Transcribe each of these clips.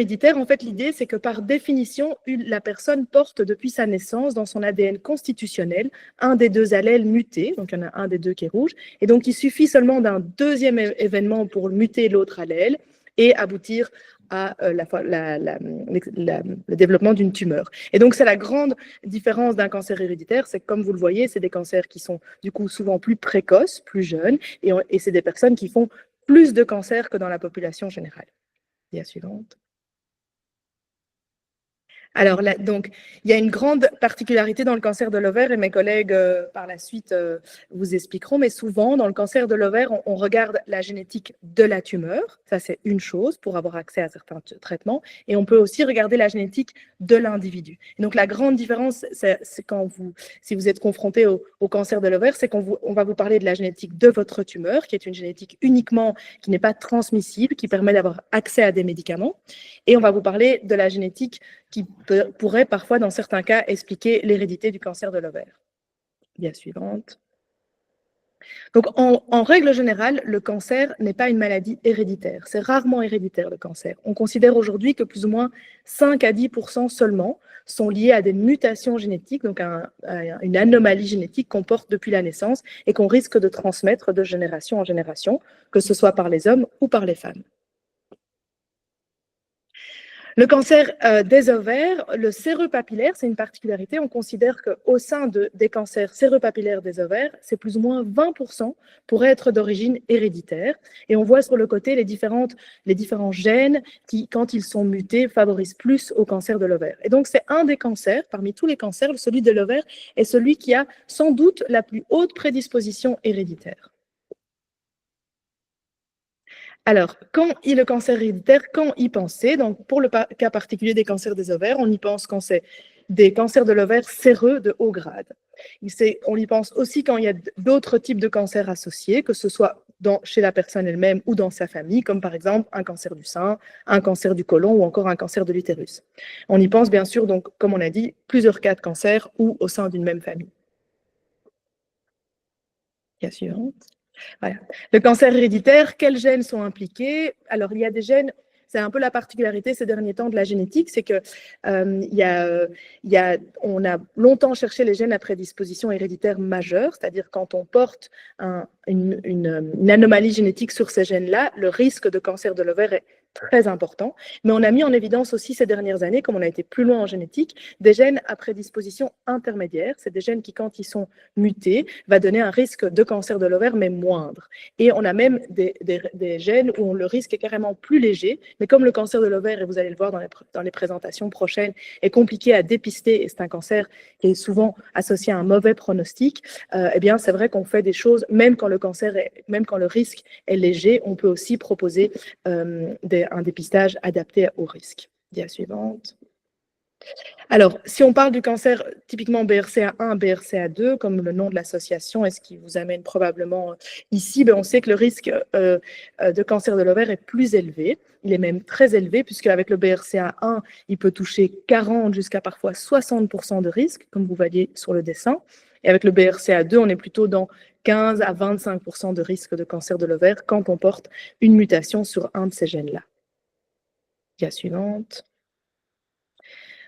Héréditaire, en fait, l'idée, c'est que par définition, la personne porte depuis sa naissance dans son ADN constitutionnel un des deux allèles mutés, donc il y en a un des deux qui est rouge, et donc il suffit seulement d'un deuxième événement pour muter l'autre allèle et aboutir à le développement d'une tumeur. Et donc, c'est la grande différence d'un cancer héréditaire, c'est que comme vous le voyez, c'est des cancers qui sont du coup souvent plus précoces, plus jeunes, et c'est des personnes qui font plus de cancers que dans la population générale. La suivante. Alors, là, donc, il y a une grande particularité dans le cancer de l'ovaire, et mes collègues par la suite vous expliqueront, mais souvent, dans le cancer de l'ovaire, on regarde la génétique de la tumeur, ça c'est une chose pour avoir accès à certains traitements, et on peut aussi regarder la génétique de l'individu. Donc, la grande différence, c'est quand si vous êtes confronté au cancer de l'ovaire, c'est qu'on va vous parler de la génétique de votre tumeur, qui est une génétique uniquement, qui n'est pas transmissible, qui permet d'avoir accès à des médicaments, et on va vous parler de la génétique qui pourrait parfois, dans certains cas, expliquer l'hérédité du cancer de l'ovaire. La suivante. Donc, en règle générale, le cancer n'est pas une maladie héréditaire. C'est rarement héréditaire, le cancer. On considère aujourd'hui que plus ou moins 5 à 10% seulement sont liés à des mutations génétiques, donc à une anomalie génétique qu'on porte depuis la naissance et qu'on risque de transmettre de génération en génération, que ce soit par les hommes ou par les femmes. Le cancer des ovaires, le séreux papillaire, c'est une particularité. On considère qu'au sein des cancers séreux papillaires des ovaires, c'est plus ou moins 20% pourraient être d'origine héréditaire. Et on voit sur le côté les différents gènes qui, quand ils sont mutés, favorisent plus au cancer de l'ovaire. Et donc, c'est un des cancers, parmi tous les cancers, celui de l'ovaire est celui qui a sans doute la plus haute prédisposition héréditaire. Alors, le cancer héréditaire, quand y penser, donc pour le cas particulier des cancers des ovaires, on y pense quand c'est des cancers de l'ovaire séreux de haut grade. On y pense aussi quand il y a d'autres types de cancers associés, que ce soit chez la personne elle-même ou dans sa famille, comme par exemple un cancer du sein, un cancer du côlon ou encore un cancer de l'utérus. On y pense bien sûr, donc, comme on a dit, plusieurs cas de cancer ou au sein d'une même famille. La suivante. Voilà. Le cancer héréditaire, quels gènes sont impliqués? Alors, il y a des gènes, c'est un peu la particularité ces derniers temps de la génétique, c'est que on a longtemps cherché les gènes à prédisposition héréditaire majeure, c'est-à-dire quand on porte une anomalie génétique sur ces gènes-là, le risque de cancer de l'ovaire est très important. Mais on a mis en évidence aussi ces dernières années, comme on a été plus loin en génétique, des gènes à prédisposition intermédiaire. C'est des gènes qui, quand ils sont mutés, va donner un risque de cancer de l'ovaire, mais moindre. Et on a même des gènes où le risque est carrément plus léger, mais comme le cancer de l'ovaire, et vous allez le voir dans les présentations prochaines, est compliqué à dépister, et c'est un cancer qui est souvent associé à un mauvais pronostic, eh bien, c'est vrai qu'on fait des choses, même quand le risque est léger, on peut aussi proposer un dépistage adapté au risque. La suivante. Alors, si on parle du cancer typiquement BRCA1, BRCA2, comme le nom de l'association est ce qui vous amène probablement ici, on sait que le risque de cancer de l'ovaire est plus élevé. Il est même très élevé, puisque avec le BRCA1, il peut toucher 40 jusqu'à parfois 60% de risque, comme vous voyez sur le dessin. Et avec le BRCA2, on est plutôt dans 15 à 25% de risque de cancer de l'ovaire quand on porte une mutation sur un de ces gènes-là. La suivante.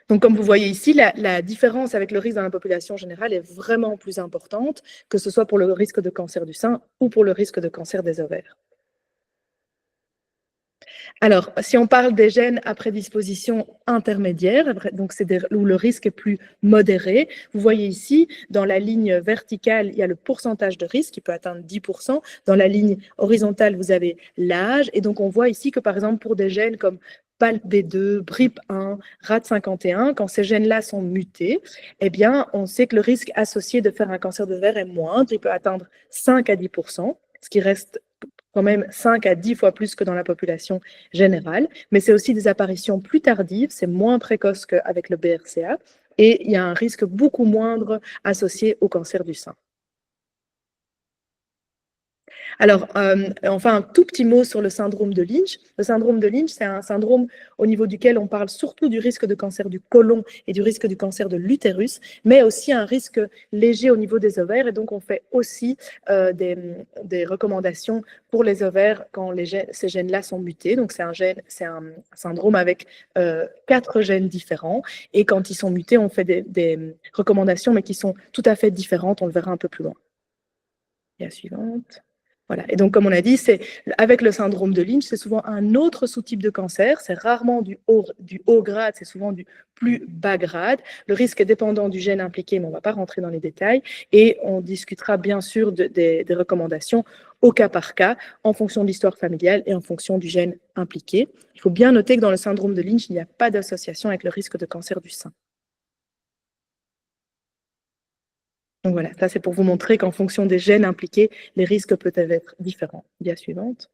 Donc, comme vous voyez ici, la différence avec le risque dans la population générale est vraiment plus importante, que ce soit pour le risque de cancer du sein ou pour le risque de cancer des ovaires. Alors, si on parle des gènes à prédisposition intermédiaire, donc c'est où le risque est plus modéré, vous voyez ici, dans la ligne verticale, il y a le pourcentage de risque qui peut atteindre 10%. Dans la ligne horizontale, vous avez l'âge. Et donc, on voit ici que, par exemple, pour des gènes comme PALB2, BRIP1, RAD51, quand ces gènes-là sont mutés, eh bien, on sait que le risque associé de faire un cancer de l'ovaire est moindre. Il peut atteindre 5 à 10%, ce qui reste quand même 5 à 10 fois plus que dans la population générale, mais c'est aussi des apparitions plus tardives, c'est moins précoce qu'avec le BRCA, et il y a un risque beaucoup moindre associé au cancer du sein. Alors, enfin, un tout petit mot sur le syndrome de Lynch. Le syndrome de Lynch, c'est un syndrome au niveau duquel on parle surtout du risque de cancer du côlon et du risque du cancer de l'utérus, mais aussi un risque léger au niveau des ovaires. Et donc, on fait aussi des recommandations pour les ovaires quand ces gènes-là sont mutés. Donc, c'est un syndrome avec 4 gènes différents. Et quand ils sont mutés, on fait des recommandations, mais qui sont tout à fait différentes. On le verra un peu plus loin. La suivante. Voilà. Et donc, comme on a dit, avec le syndrome de Lynch, c'est souvent un autre sous-type de cancer. C'est rarement du haut grade, c'est souvent du plus bas grade. Le risque est dépendant du gène impliqué, mais on ne va pas rentrer dans les détails. Et on discutera bien sûr des recommandations au cas par cas, en fonction de l'histoire familiale et en fonction du gène impliqué. Il faut bien noter que dans le syndrome de Lynch, il n'y a pas d'association avec le risque de cancer du sein. Donc voilà, ça c'est pour vous montrer qu'en fonction des gènes impliqués, les risques peuvent être différents. Dia suivante.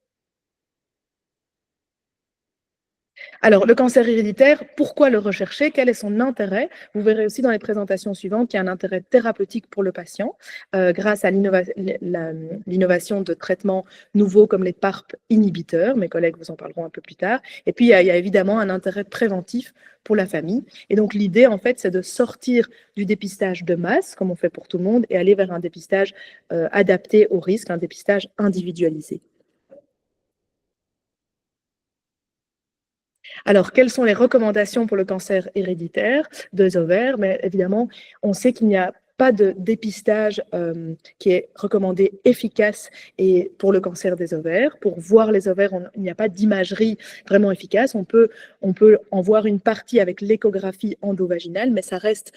Alors, le cancer héréditaire, pourquoi le rechercher? Quel est son intérêt? Vous verrez aussi dans les présentations suivantes qu'il y a un intérêt thérapeutique pour le patient grâce à l'innovation de traitements nouveaux comme les PARP inhibiteurs. Mes collègues vous en parleront un peu plus tard. Et puis, il y a évidemment un intérêt préventif pour la famille. Et donc, l'idée, en fait, c'est de sortir du dépistage de masse, comme on fait pour tout le monde, et aller vers un dépistage adapté au risque, un dépistage individualisé. Alors, quelles sont les recommandations pour le cancer héréditaire des ovaires? Mais évidemment, on sait qu'il n'y a pas de dépistage qui est recommandé efficace et pour le cancer des ovaires. Pour voir les ovaires, il n'y a pas d'imagerie vraiment efficace. On peut en voir une partie avec l'échographie endovaginale, mais ça reste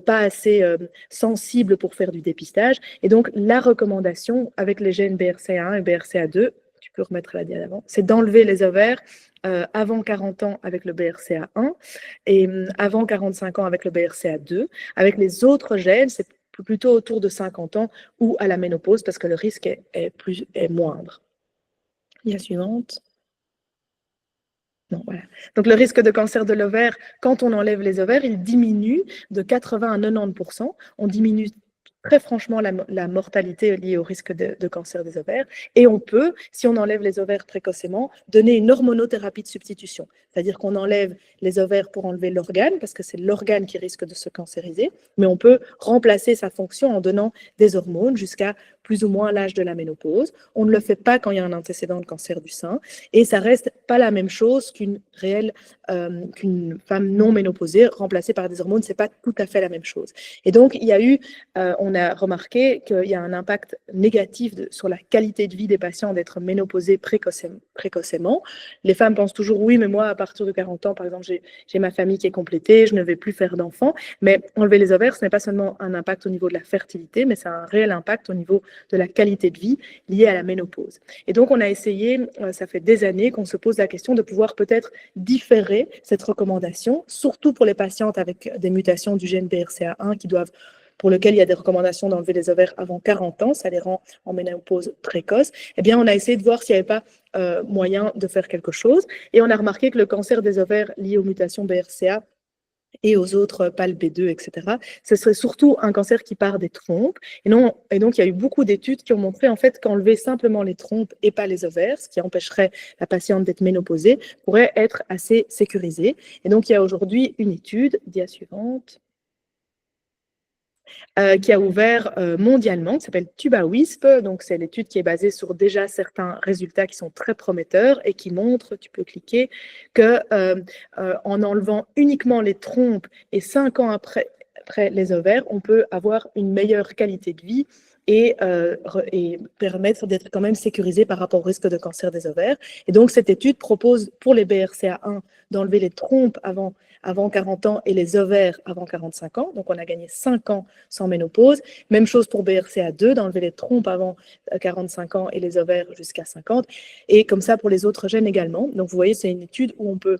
pas assez sensible pour faire du dépistage. Et donc, la recommandation avec les gènes BRCA1 et BRCA2, tu peux remettre la dia d'avant, c'est d'enlever les ovaires avant 40 ans avec le BRCA1 et avant 45 ans avec le BRCA2. Avec les autres gènes, c'est plutôt autour de 50 ans ou à la ménopause parce que le risque est moindre. La suivante. Non, voilà. Donc, le risque de cancer de l'ovaire, quand on enlève les ovaires, il diminue de 80 à 90%. On diminue très franchement la mortalité liée au risque de cancer des ovaires. Et on peut, si on enlève les ovaires précocement, donner une hormonothérapie de substitution. C'est-à-dire qu'on enlève les ovaires pour enlever l'organe, parce que c'est l'organe qui risque de se cancériser, mais on peut remplacer sa fonction en donnant des hormones jusqu'à plus ou moins l'âge de la ménopause. On ne le fait pas quand il y a un antécédent de cancer du sein, et ça reste pas la même chose qu'une femme non ménopausée remplacée par des hormones. C'est pas tout à fait la même chose. Et donc, il y a eu, on a remarqué qu'il y a un impact négatif sur la qualité de vie des patients d'être ménopausés précocement. Les femmes pensent toujours, oui, mais moi, à partir de 40 ans, par exemple, j'ai ma famille qui est complétée, je ne vais plus faire d'enfants. Mais enlever les ovaires, ce n'est pas seulement un impact au niveau de la fertilité, mais c'est un réel impact au niveau de la qualité de vie liée à la ménopause. Et donc, on a essayé, ça fait des années qu'on se pose la question de pouvoir peut-être différer cette recommandation, surtout pour les patientes avec des mutations du gène BRCA1 pour lequel il y a des recommandations d'enlever les ovaires avant 40 ans, ça les rend en ménopause précoce. Eh bien, on a essayé de voir s'il n'y avait pas moyen de faire quelque chose. Et on a remarqué que le cancer des ovaires lié aux mutations BRCA et aux autres PAL-B2, etc., ce serait surtout un cancer qui part des trompes. Et donc, il y a eu beaucoup d'études qui ont montré en fait qu'enlever simplement les trompes et pas les ovaires, ce qui empêcherait la patiente d'être ménopausée, pourrait être assez sécurisé. Et donc, il y a aujourd'hui une étude, dia suivante, qui a ouvert mondialement, qui s'appelle TubaWisp. Donc, c'est l'étude qui est basée sur déjà certains résultats qui sont très prometteurs et qui montrent, tu peux cliquer, qu'en enlevant uniquement les trompes et 5 ans après les ovaires, on peut avoir une meilleure qualité de vie et permettre d'être quand même sécurisé par rapport au risque de cancer des ovaires. Et donc, cette étude propose pour les BRCA1 d'enlever les trompes avant 40 ans et les ovaires avant 45 ans. Donc, on a gagné 5 ans sans ménopause. Même chose pour BRCA2, d'enlever les trompes avant 45 ans et les ovaires jusqu'à 50. Et comme ça pour les autres gènes également. Donc, vous voyez, c'est une étude où on peut,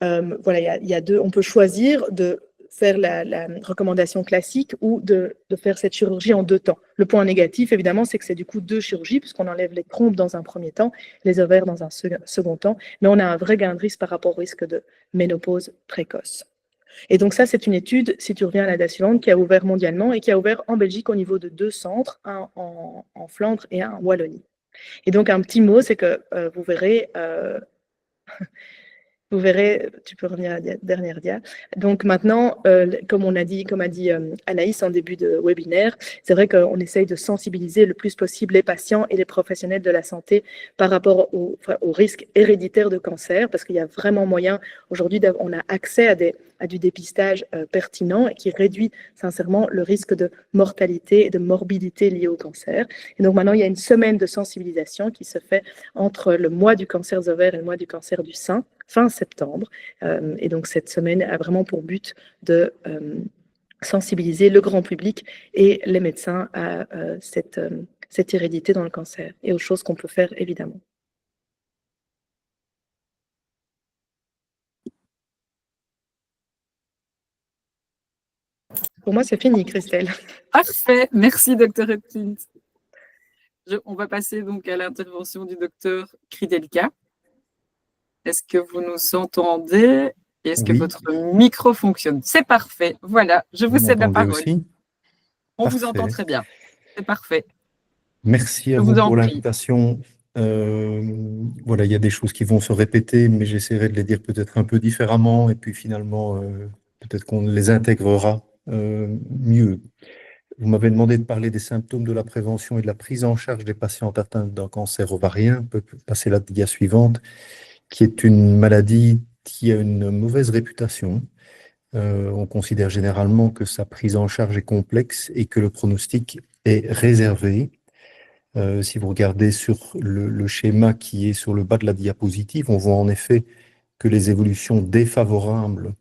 voilà, on peut choisir de faire la recommandation classique ou de faire cette chirurgie en 2 temps. Le point négatif, évidemment, c'est que c'est du coup 2 chirurgies, puisqu'on enlève les trompes dans un premier temps, les ovaires dans un second temps, mais on a un vrai gain de risque par rapport au risque de ménopause précoce. Et donc ça, c'est une étude, si tu reviens à la date suivante, qui a ouvert mondialement et qui a ouvert en Belgique au niveau de 2 centres, un en Flandre et un en Wallonie. Et donc un petit mot, c'est que vous verrez, tu peux revenir à la dernière dia. Donc maintenant, comme a dit Anaïs en début de webinaire, c'est vrai qu'on essaye de sensibiliser le plus possible les patients et les professionnels de la santé par rapport au risque héréditaire de cancer, parce qu'il y a vraiment moyen, aujourd'hui, on a accès à du dépistage pertinent et qui réduit sincèrement le risque de mortalité et de morbidité liée au cancer. Et donc maintenant, il y a une semaine de sensibilisation qui se fait entre le mois du cancer des ovaires et le mois du cancer du sein, fin septembre. Et donc, cette semaine a vraiment pour but de sensibiliser le grand public et les médecins à cette hérédité dans le cancer et aux choses qu'on peut faire, évidemment. Pour moi, c'est fini, Christelle. Parfait. Merci, Dr. Hopkins. On va passer donc à l'intervention du Dr. Kridelka. Est-ce que vous nous entendez? Est-ce que votre micro fonctionne? C'est parfait. Voilà, je vous cède la parole. Aussi on vous entend très bien. C'est parfait. Merci à vous pour l'invitation. Voilà, il y a des choses qui vont se répéter, mais j'essaierai de les dire peut-être un peu différemment, et puis finalement, peut-être qu'on les intégrera mieux. Vous m'avez demandé de parler des symptômes de la prévention et de la prise en charge des patientes atteintes d'un cancer ovarien. On peut passer la dia suivante, qui est une maladie qui a une mauvaise réputation. On considère généralement que sa prise en charge est complexe et que le pronostic est réservé. Si vous regardez sur le schéma qui est sur le bas de la diapositive, on voit en effet que les évolutions défavorables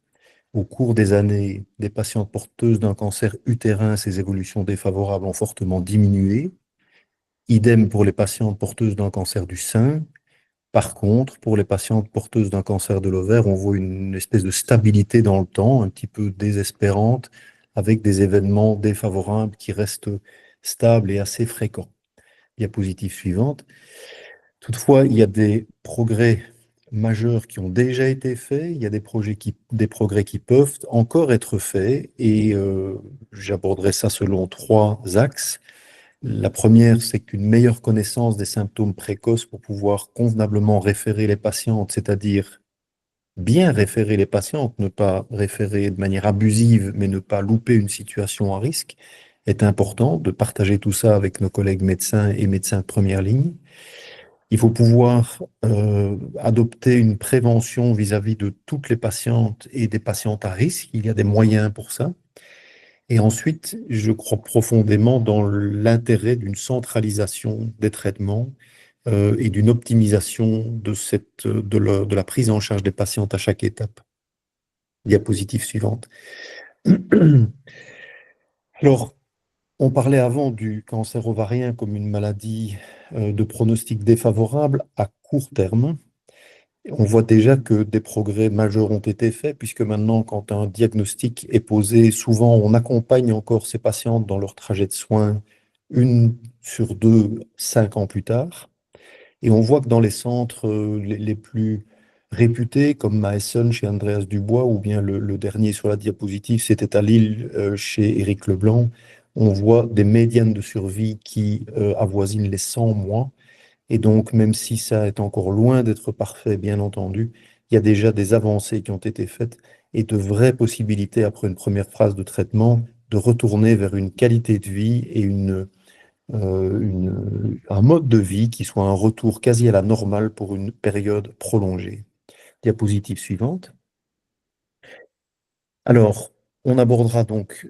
au cours des années des patientes porteuses d'un cancer utérin, ces évolutions défavorables ont fortement diminué. Idem pour les patientes porteuses d'un cancer du sein. Par contre, pour les patientes porteuses d'un cancer de l'ovaire, on voit une espèce de stabilité dans le temps, un petit peu désespérante, avec des événements défavorables qui restent stables et assez fréquents. Diapositive suivante. Toutefois, il y a des progrès majeurs qui ont déjà été faits, il y a des progrès qui peuvent encore être faits, et j'aborderai ça selon 3 axes. La première, c'est qu'une meilleure connaissance des symptômes précoces pour pouvoir convenablement référer les patientes, c'est-à-dire bien référer les patientes, ne pas référer de manière abusive, mais ne pas louper une situation à risque, est important de partager tout ça avec nos collègues médecins et médecins de première ligne. Il faut pouvoir adopter une prévention vis-à-vis de toutes les patientes et des patientes à risque. Il y a des moyens pour ça. Et ensuite, je crois profondément dans l'intérêt d'une centralisation des traitements et d'une optimisation de la prise en charge des patientes à chaque étape. Diapositive suivante. Alors, on parlait avant du cancer ovarien comme une maladie de pronostic défavorable à court terme. On voit déjà que des progrès majeurs ont été faits, puisque maintenant, quand un diagnostic est posé, souvent on accompagne encore ces patientes dans leur trajet de soins 1 sur 2, 5 ans plus tard. Et on voit que dans les centres les plus réputés, comme Maessen chez Andreas Dubois, ou bien le dernier sur la diapositive, c'était à Lille chez Éric Leblanc, on voit des médianes de survie qui avoisinent les 100 mois. Et donc, même si ça est encore loin d'être parfait, bien entendu, il y a déjà des avancées qui ont été faites et de vraies possibilités, après une première phase de traitement, de retourner vers une qualité de vie et un mode de vie qui soit un retour quasi à la normale pour une période prolongée. Diapositive suivante. Alors, on abordera donc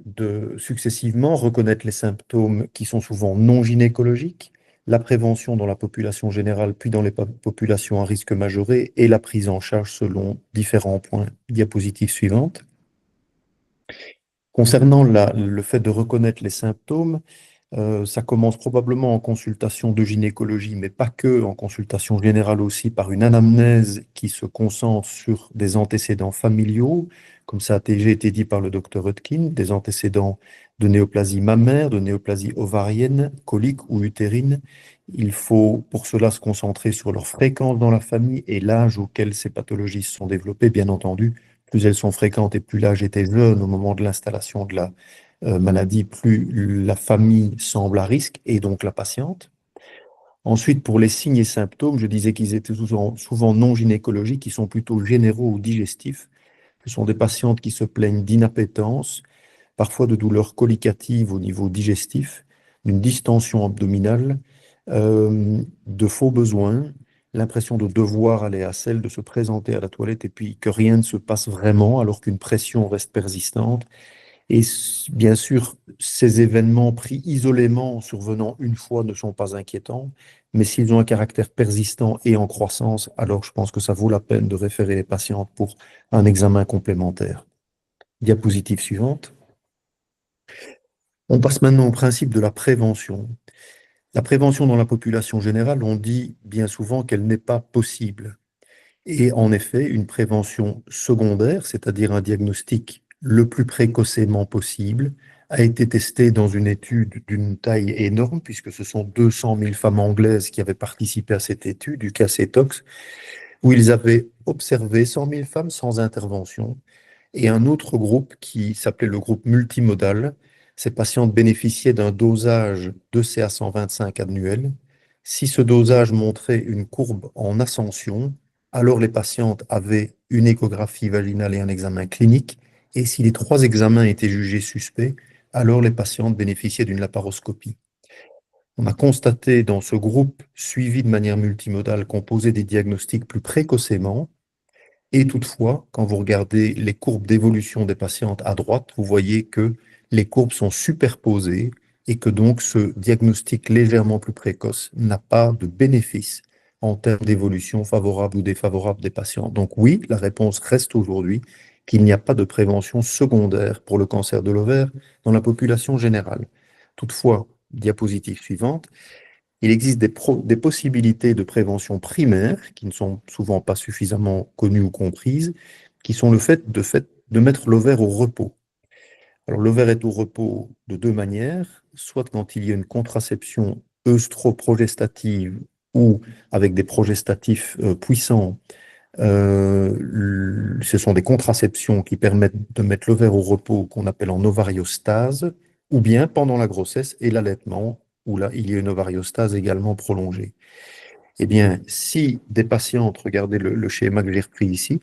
successivement reconnaître les symptômes qui sont souvent non gynécologiques, la prévention dans la population générale, puis dans les populations à risque majoré, et la prise en charge selon différents points. Diapositive suivante. Concernant le fait de reconnaître les symptômes, ça commence probablement en consultation de gynécologie, mais pas que, en consultation générale aussi, par une anamnèse qui se concentre sur des antécédents familiaux, comme ça a déjà été dit par le docteur Hopkins, des antécédents de néoplasie mammaire, de néoplasie ovarienne, colique ou utérine. Il faut pour cela se concentrer sur leur fréquence dans la famille et l'âge auquel ces pathologies se sont développées, bien entendu, plus elles sont fréquentes et plus l'âge était jeune au moment de l'installation de la maladie, plus la famille semble à risque et donc la patiente. Ensuite, pour les signes et symptômes, je disais qu'ils étaient souvent non gynécologiques, ils sont plutôt généraux ou digestifs. Ce sont des patientes qui se plaignent d'inappétence, parfois de douleurs collicatives au niveau digestif, d'une distension abdominale, de faux besoins, l'impression de devoir aller à selle, de se présenter à la toilette et puis que rien ne se passe vraiment alors qu'une pression reste persistante. Et bien sûr, ces événements pris isolément survenant une fois ne sont pas inquiétants, mais s'ils ont un caractère persistant et en croissance, alors je pense que ça vaut la peine de référer les patientes pour un examen complémentaire. Diapositive suivante. On passe maintenant au principe de la prévention. La prévention dans la population générale, on dit bien souvent qu'elle n'est pas possible. Et en effet, une prévention secondaire, c'est-à-dire un diagnostic le plus précocement possible, a été testée dans une étude d'une taille énorme, puisque ce sont 200 000 femmes anglaises qui avaient participé à cette étude, du Casetox, où ils avaient observé 100 000 femmes sans intervention, et un autre groupe qui s'appelait le groupe multimodal. Ces patientes bénéficiaient d'un dosage de CA125 annuel. Si ce dosage montrait une courbe en ascension, alors les patientes avaient une échographie vaginale et un examen clinique. Et si les 3 examens étaient jugés suspects, alors les patientes bénéficiaient d'une laparoscopie. On a constaté dans ce groupe suivi de manière multimodale qu'on posait des diagnostics plus précocement. Et toutefois, quand vous regardez les courbes d'évolution des patientes à droite, vous voyez que les courbes sont superposées et que donc ce diagnostic légèrement plus précoce n'a pas de bénéfice en termes d'évolution favorable ou défavorable des patients. Donc oui, la réponse reste aujourd'hui qu'il n'y a pas de prévention secondaire pour le cancer de l'ovaire dans la population générale. Toutefois, diapositive suivante, il existe des possibilités de prévention primaire qui ne sont souvent pas suffisamment connues ou comprises, qui sont le fait de mettre l'ovaire au repos. Alors l'ovaire est au repos de 2 manières, soit quand il y a une contraception œstroprogestative ou avec des progestatifs puissants. Ce sont des contraceptions qui permettent de mettre l'ovaire au repos qu'on appelle en ovariostase, ou bien pendant la grossesse et l'allaitement, où là, il y a une ovariostase également prolongée. Eh bien, si des patientes, regardez le schéma que j'ai repris ici,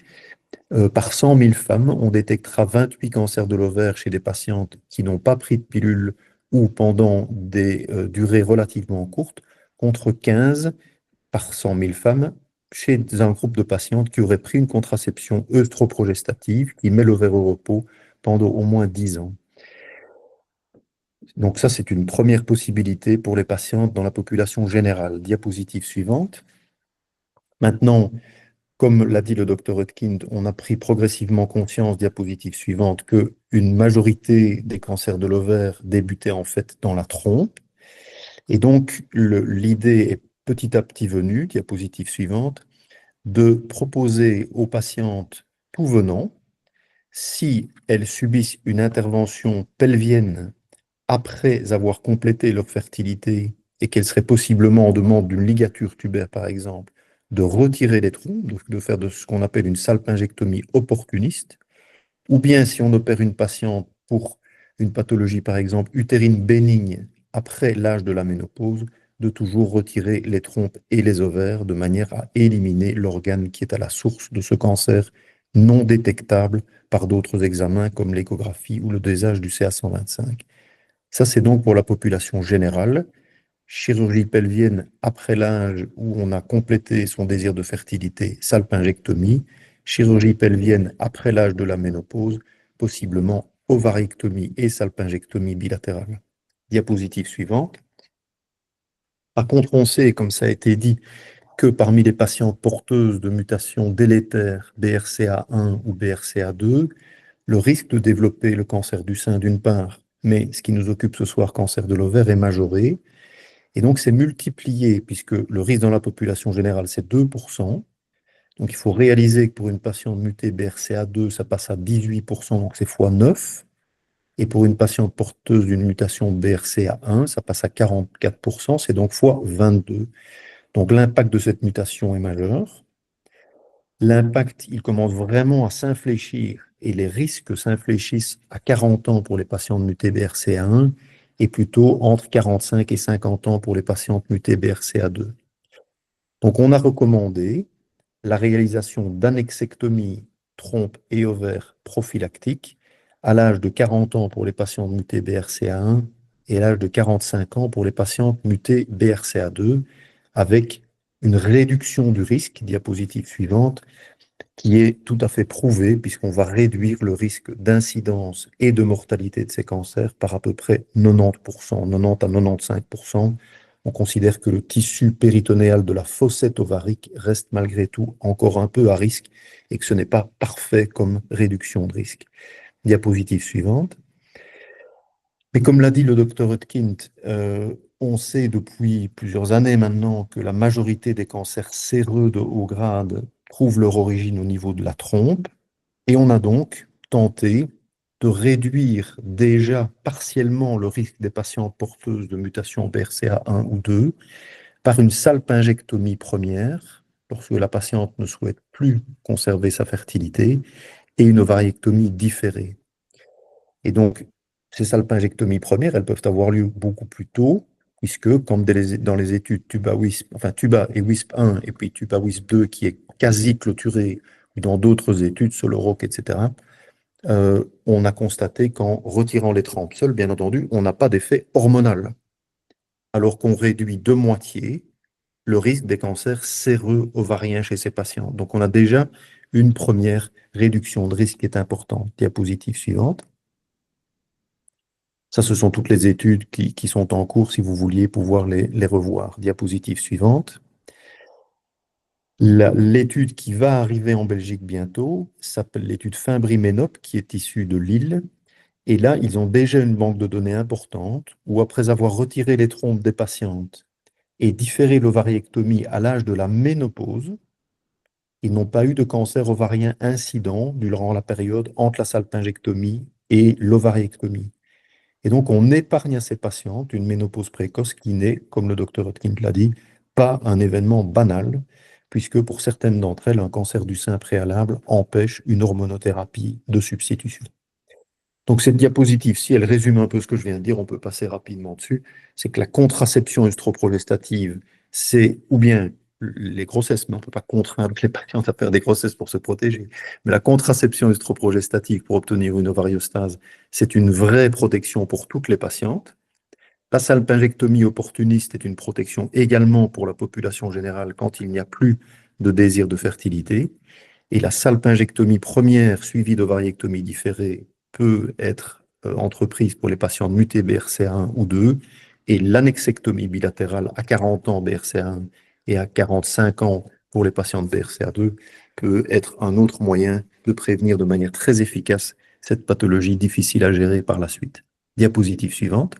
par 100 000 femmes, on détectera 28 cancers de l'ovaire chez des patientes qui n'ont pas pris de pilule ou pendant des durées relativement courtes, contre 15 par 100 000 femmes chez un groupe de patientes qui auraient pris une contraception œstroprogestative qui met l'ovaire au repos pendant au moins 10 ans. Donc ça, c'est une première possibilité pour les patientes dans la population générale. Diapositive suivante. Maintenant, comme l'a dit le docteur Rutkind, on a pris progressivement conscience, diapositive suivante, qu'une majorité des cancers de l'ovaire débutaient en fait dans la trompe. Et donc, l'idée est petit à petit venue, diapositive suivante, de proposer aux patientes tout venant, si elles subissent une intervention pelvienne après avoir complété leur fertilité et qu'elles seraient possiblement en demande d'une ligature tubaire, par exemple, de retirer les trompes, de faire de ce qu'on appelle une salpingectomie opportuniste, ou bien si on opère une patiente pour une pathologie, par exemple, utérine bénigne après l'âge de la ménopause, de toujours retirer les trompes et les ovaires de manière à éliminer l'organe qui est à la source de ce cancer non détectable par d'autres examens comme l'échographie ou le dosage du CA125. Ça, c'est donc pour la population générale. Chirurgie pelvienne après l'âge où on a complété son désir de fertilité, salpingectomie. Chirurgie pelvienne après l'âge de la ménopause, possiblement ovarectomie et salpingectomie bilatérale. Diapositive suivante. Par contre, on sait, comme ça a été dit, que parmi les patientes porteuses de mutations délétères BRCA1 ou BRCA2, le risque de développer le cancer du sein d'une part, mais ce qui nous occupe ce soir, cancer de l'ovaire, est majoré. Et donc, c'est multiplié, puisque le risque dans la population générale, c'est 2%. Donc, il faut réaliser que pour une patiente mutée BRCA2, ça passe à 18%, donc c'est fois 9. Et pour une patiente porteuse d'une mutation BRCA1, ça passe à 44%, c'est donc fois 22. Donc, l'impact de cette mutation est majeur. L'impact, il commence vraiment à s'infléchir et les risques s'infléchissent à 40 ans pour les patientes mutées BRCA1 et plutôt entre 45 et 50 ans pour les patientes mutées BRCA2. Donc, on a recommandé la réalisation d'annexectomie trompe et ovaire prophylactique à l'âge de 40 ans pour les patientes mutées BRCA1 et à l'âge de 45 ans pour les patientes mutées BRCA2, avec une réduction du risque, diapositive suivante, qui est tout à fait prouvée puisqu'on va réduire le risque d'incidence et de mortalité de ces cancers par à peu près 90%, 90 à 95%. On considère que le tissu péritonéal de la fossette ovarique reste malgré tout encore un peu à risque et que ce n'est pas parfait comme réduction de risque. Diapositive suivante. Mais comme l'a dit le docteur Hutkind, on sait depuis plusieurs années maintenant que la majorité des cancers séreux de haut grade trouvent leur origine au niveau de la trompe, et on a donc tenté de réduire déjà partiellement le risque des patientes porteuses de mutations BRCA1 ou 2 par une salpingectomie première, lorsque la patiente ne souhaite plus conserver sa fertilité, et une ovariectomie différée. Et donc, ces salpingectomies premières, elles peuvent avoir lieu beaucoup plus tôt, puisque comme dans les études TUBA-WISP, enfin TUBA et WISP-1, et puis TUBA-WISP-2 qui est quasi clôturé, ou dans d'autres études, SOLOROC, etc., on a constaté qu'en retirant les trompes seules, bien entendu, on n'a pas d'effet hormonal, alors qu'on réduit de moitié le risque des cancers séreux ovariens chez ces patients. Donc, on a déjà une première réduction de risque qui est importante. Diapositive suivante. Ça, ce sont toutes les études qui sont en cours, si vous vouliez pouvoir les revoir. Diapositive suivante. L'étude qui va arriver en Belgique bientôt s'appelle l'étude Fimbri-Ménop, qui est issue de Lille. Et là, ils ont déjà une banque de données importante où, après avoir retiré les trompes des patientes et différé l'ovariectomie à l'âge de la ménopause, ils n'ont pas eu de cancer ovarien incident durant la période entre la salpingectomie et l'ovariectomie. Et donc, on épargne à ces patientes une ménopause précoce qui n'est, comme le docteur Hutkind l'a dit, pas un événement banal, puisque pour certaines d'entre elles, un cancer du sein préalable empêche une hormonothérapie de substitution. Donc, cette diapositive, si elle résume un peu ce que je viens de dire, on peut passer rapidement dessus, c'est que la contraception œstroprogestative, c'est ou bien les grossesses, mais on ne peut pas contraindre les patients à faire des grossesses pour se protéger, mais la contraception œstroprogestative pour obtenir une ovariostase, c'est une vraie protection pour toutes les patientes. La salpingectomie opportuniste est une protection également pour la population générale quand il n'y a plus de désir de fertilité. Et la salpingectomie première suivie d'ovariectomie différée peut être entreprise pour les patients mutés BRCA1 ou 2, et l'annexectomie bilatérale à 40 ans BRCA1 et à 45 ans pour les patients de BRCA2 peut être un autre moyen de prévenir de manière très efficace cette pathologie difficile à gérer par la suite. Diapositive suivante.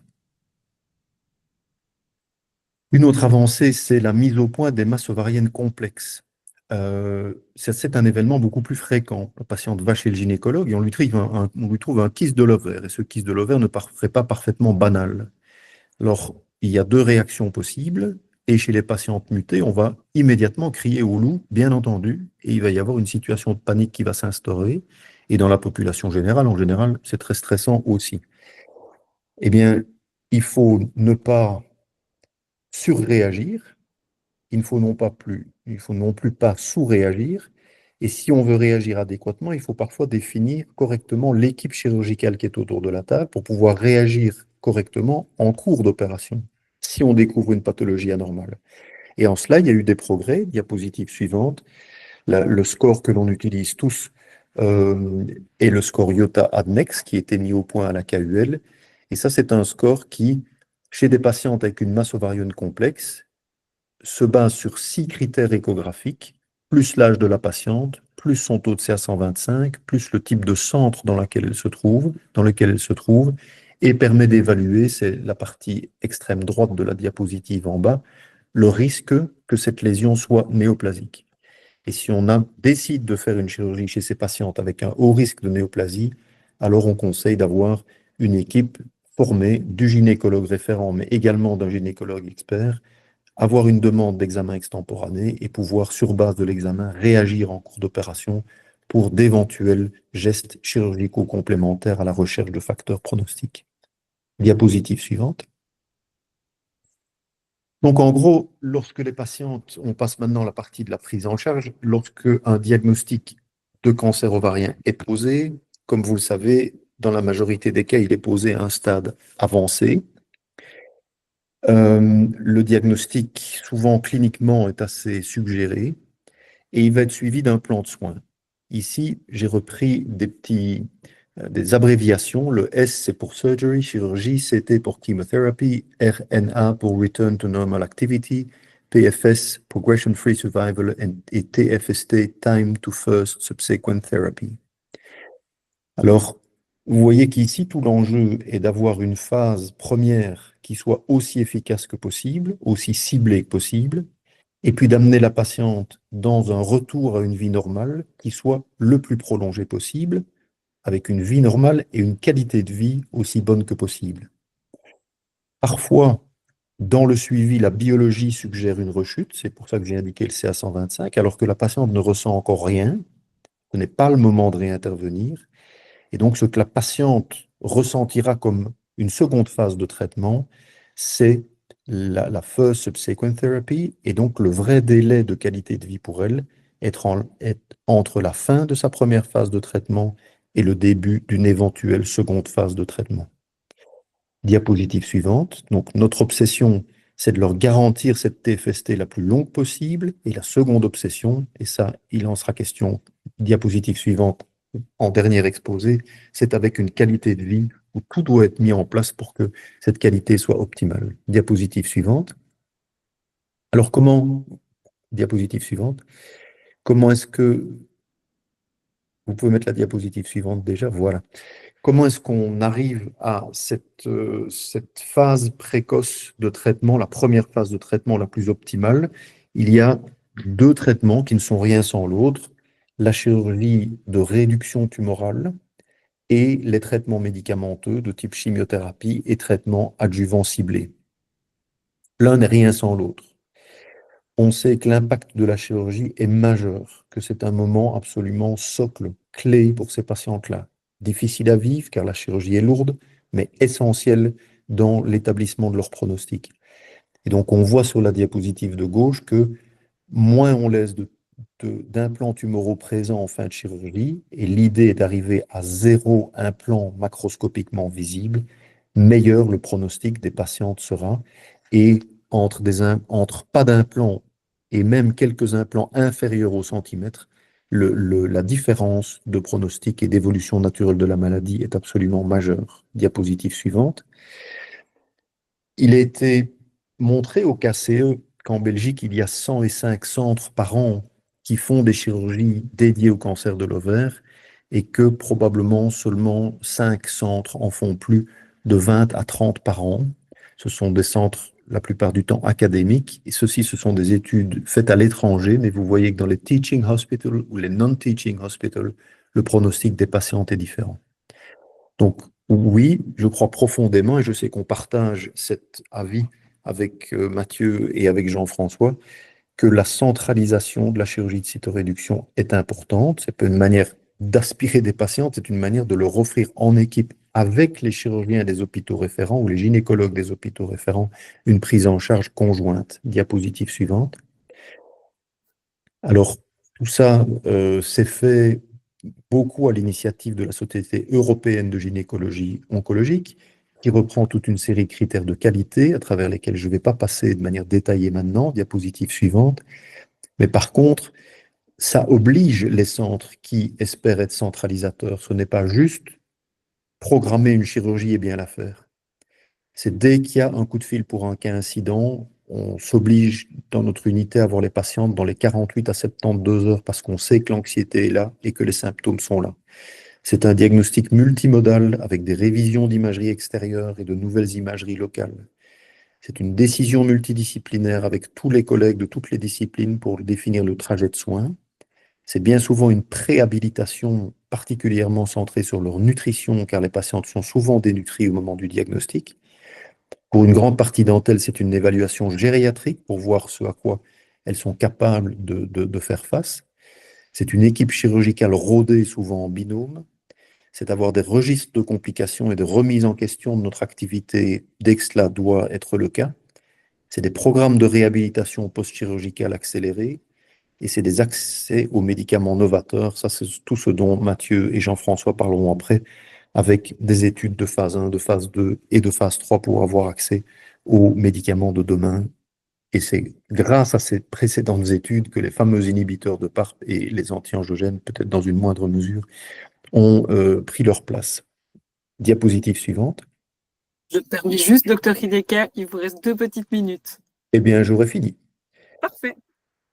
Une autre avancée, c'est la mise au point des masses ovariennes complexes. C'est un événement beaucoup plus fréquent. La patiente va chez le gynécologue et on lui trouve un kyste de l'ovaire. Et ce kyste de l'ovaire ne paraît pas parfaitement banal. Alors, il y a deux réactions possibles. Et chez les patientes mutées, on va immédiatement crier au loup, bien entendu, et il va y avoir une situation de panique qui va s'instaurer. Et dans la population générale, en général, c'est très stressant aussi. Eh bien, il faut ne pas surréagir. Il ne faut non plus pas sous-réagir. Et si on veut réagir adéquatement, il faut parfois définir correctement l'équipe chirurgicale qui est autour de la table pour pouvoir réagir correctement en cours d'opération, si on découvre une pathologie anormale. Et en cela, il y a eu des progrès. Diapositive suivante. Le score que l'on utilise tous est le score IOTA-ADNEX qui a été mis au point à la KUL. Et ça, c'est un score qui, chez des patientes avec une masse ovarienne complexe, se base sur 6 critères échographiques, plus l'âge de la patiente, plus son taux de CA125, plus le type de centre dans lequel elle se trouve, et permet d'évaluer, c'est la partie extrême droite de la diapositive en bas, le risque que cette lésion soit néoplasique. Et si on décide de faire une chirurgie chez ces patientes avec un haut risque de néoplasie, alors on conseille d'avoir une équipe formée du gynécologue référent, mais également d'un gynécologue expert, avoir une demande d'examen extemporané et pouvoir, sur base de l'examen, réagir en cours d'opération pour d'éventuels gestes chirurgicaux complémentaires à la recherche de facteurs pronostiques. Diapositive suivante. Donc, en gros, lorsque les patientes, on passe maintenant à la partie de la prise en charge, lorsque un diagnostic de cancer ovarien est posé, comme vous le savez, dans la majorité des cas, il est posé à un stade avancé. Le diagnostic, souvent cliniquement, est assez suggéré et il va être suivi d'un plan de soins. Ici, j'ai repris des abréviations. Le S, c'est pour surgery, chirurgie, CT pour chemotherapy, RNA pour return to normal activity, PFS, progression-free survival, et TFST, time to first subsequent therapy. Alors, vous voyez qu'ici, tout l'enjeu est d'avoir une phase première qui soit aussi efficace que possible, aussi ciblée que possible, et puis d'amener la patiente dans un retour à une vie normale qui soit le plus prolongé possible, avec une vie normale et une qualité de vie aussi bonne que possible. Parfois, dans le suivi, la biologie suggère une rechute, c'est pour ça que j'ai indiqué le CA125, alors que la patiente ne ressent encore rien, ce n'est pas le moment de réintervenir, et donc ce que la patiente ressentira comme une seconde phase de traitement, c'est la first subsequent therapy, et donc le vrai délai de qualité de vie pour elle est entre la fin de sa première phase de traitement et le début d'une éventuelle seconde phase de traitement. Diapositive suivante. Donc notre obsession, c'est de leur garantir cette TFST la plus longue possible, et la seconde obsession, et ça, il en sera question, diapositive suivante, en dernier exposé, c'est avec une qualité de vie où tout doit être mis en place pour que cette qualité soit optimale. Diapositive suivante. Alors diapositive suivante, comment est-ce que, vous pouvez mettre la diapositive suivante déjà, voilà. Comment est-ce qu'on arrive à cette phase précoce de traitement, la première phase de traitement la plus optimale? Il y a deux traitements qui ne sont rien sans l'autre, la chirurgie de réduction tumorale et les traitements médicamenteux de type chimiothérapie et traitements adjuvants ciblés. L'un n'est rien sans l'autre. On sait que l'impact de la chirurgie est majeur, que c'est un moment absolument socle, clé pour ces patientes-là. Difficile à vivre car la chirurgie est lourde, mais essentielle dans l'établissement de leur pronostic. Et donc on voit sur la diapositive de gauche que moins on laisse d'implants tumoraux présents en fin de chirurgie, et l'idée est d'arriver à 0 implant macroscopiquement visible, meilleur le pronostic des patientes sera. Et entre pas d'implants et même quelques implants inférieurs au centimètre, la différence de pronostic et d'évolution naturelle de la maladie est absolument majeure. Diapositive suivante. Il a été montré au KCE qu'en Belgique, il y a 105 centres par an qui font des chirurgies dédiées au cancer de l'ovaire et que probablement seulement 5 centres en font plus de 20 à 30 par an. Ce sont des centres, la plupart du temps, académiques, et ce sont des études faites à l'étranger, mais vous voyez que dans les teaching hospitals ou les non-teaching hospitals, le pronostic des patientes est différent. Donc, oui, je crois profondément, et je sais qu'on partage cet avis avec Mathieu et avec Jean-François, que la centralisation de la chirurgie de cytoréduction est importante. C'est pas une manière d'aspirer des patientes, c'est une manière de leur offrir en équipe avec les chirurgiens des hôpitaux référents ou les gynécologues des hôpitaux référents une prise en charge conjointe. Diapositive suivante. Alors, tout ça s'est fait beaucoup à l'initiative de la Société européenne de gynécologie oncologique, qui reprend toute une série de critères de qualité à travers lesquels je ne vais pas passer de manière détaillée maintenant, diapositive suivante. Mais par contre, ça oblige les centres qui espèrent être centralisateurs. Ce n'est pas juste programmer une chirurgie et bien la faire. C'est dès qu'il y a un coup de fil pour un cas incident, on s'oblige dans notre unité à voir les patientes dans les 48 à 72 heures parce qu'on sait que l'anxiété est là et que les symptômes sont là. C'est un diagnostic multimodal avec des révisions d'imagerie extérieure et de nouvelles imageries locales. C'est une décision multidisciplinaire avec tous les collègues de toutes les disciplines pour définir le trajet de soins. C'est bien souvent une préhabilitation particulièrement centrée sur leur nutrition, car les patientes sont souvent dénutries au moment du diagnostic. Pour une grande partie d'entre elles, c'est une évaluation gériatrique pour voir ce à quoi elles sont capables de faire face. C'est une équipe chirurgicale rodée, souvent en binôme. C'est avoir des registres de complications et de remise en question de notre activité dès que cela doit être le cas. C'est des programmes de réhabilitation post-chirurgicale accélérés et c'est des accès aux médicaments novateurs. Ça, c'est tout ce dont Mathieu et Jean-François parleront après, avec des études de phase 1, de phase 2 et de phase 3 pour avoir accès aux médicaments de demain. Et c'est grâce à ces précédentes études que les fameux inhibiteurs de PARP et les anti-angiogènes, peut-être dans une moindre mesure, ont pris leur place. Diapositive suivante. Je termine juste, docteur Hideka, il vous reste 2 petites minutes. Eh bien, j'aurais fini. Parfait.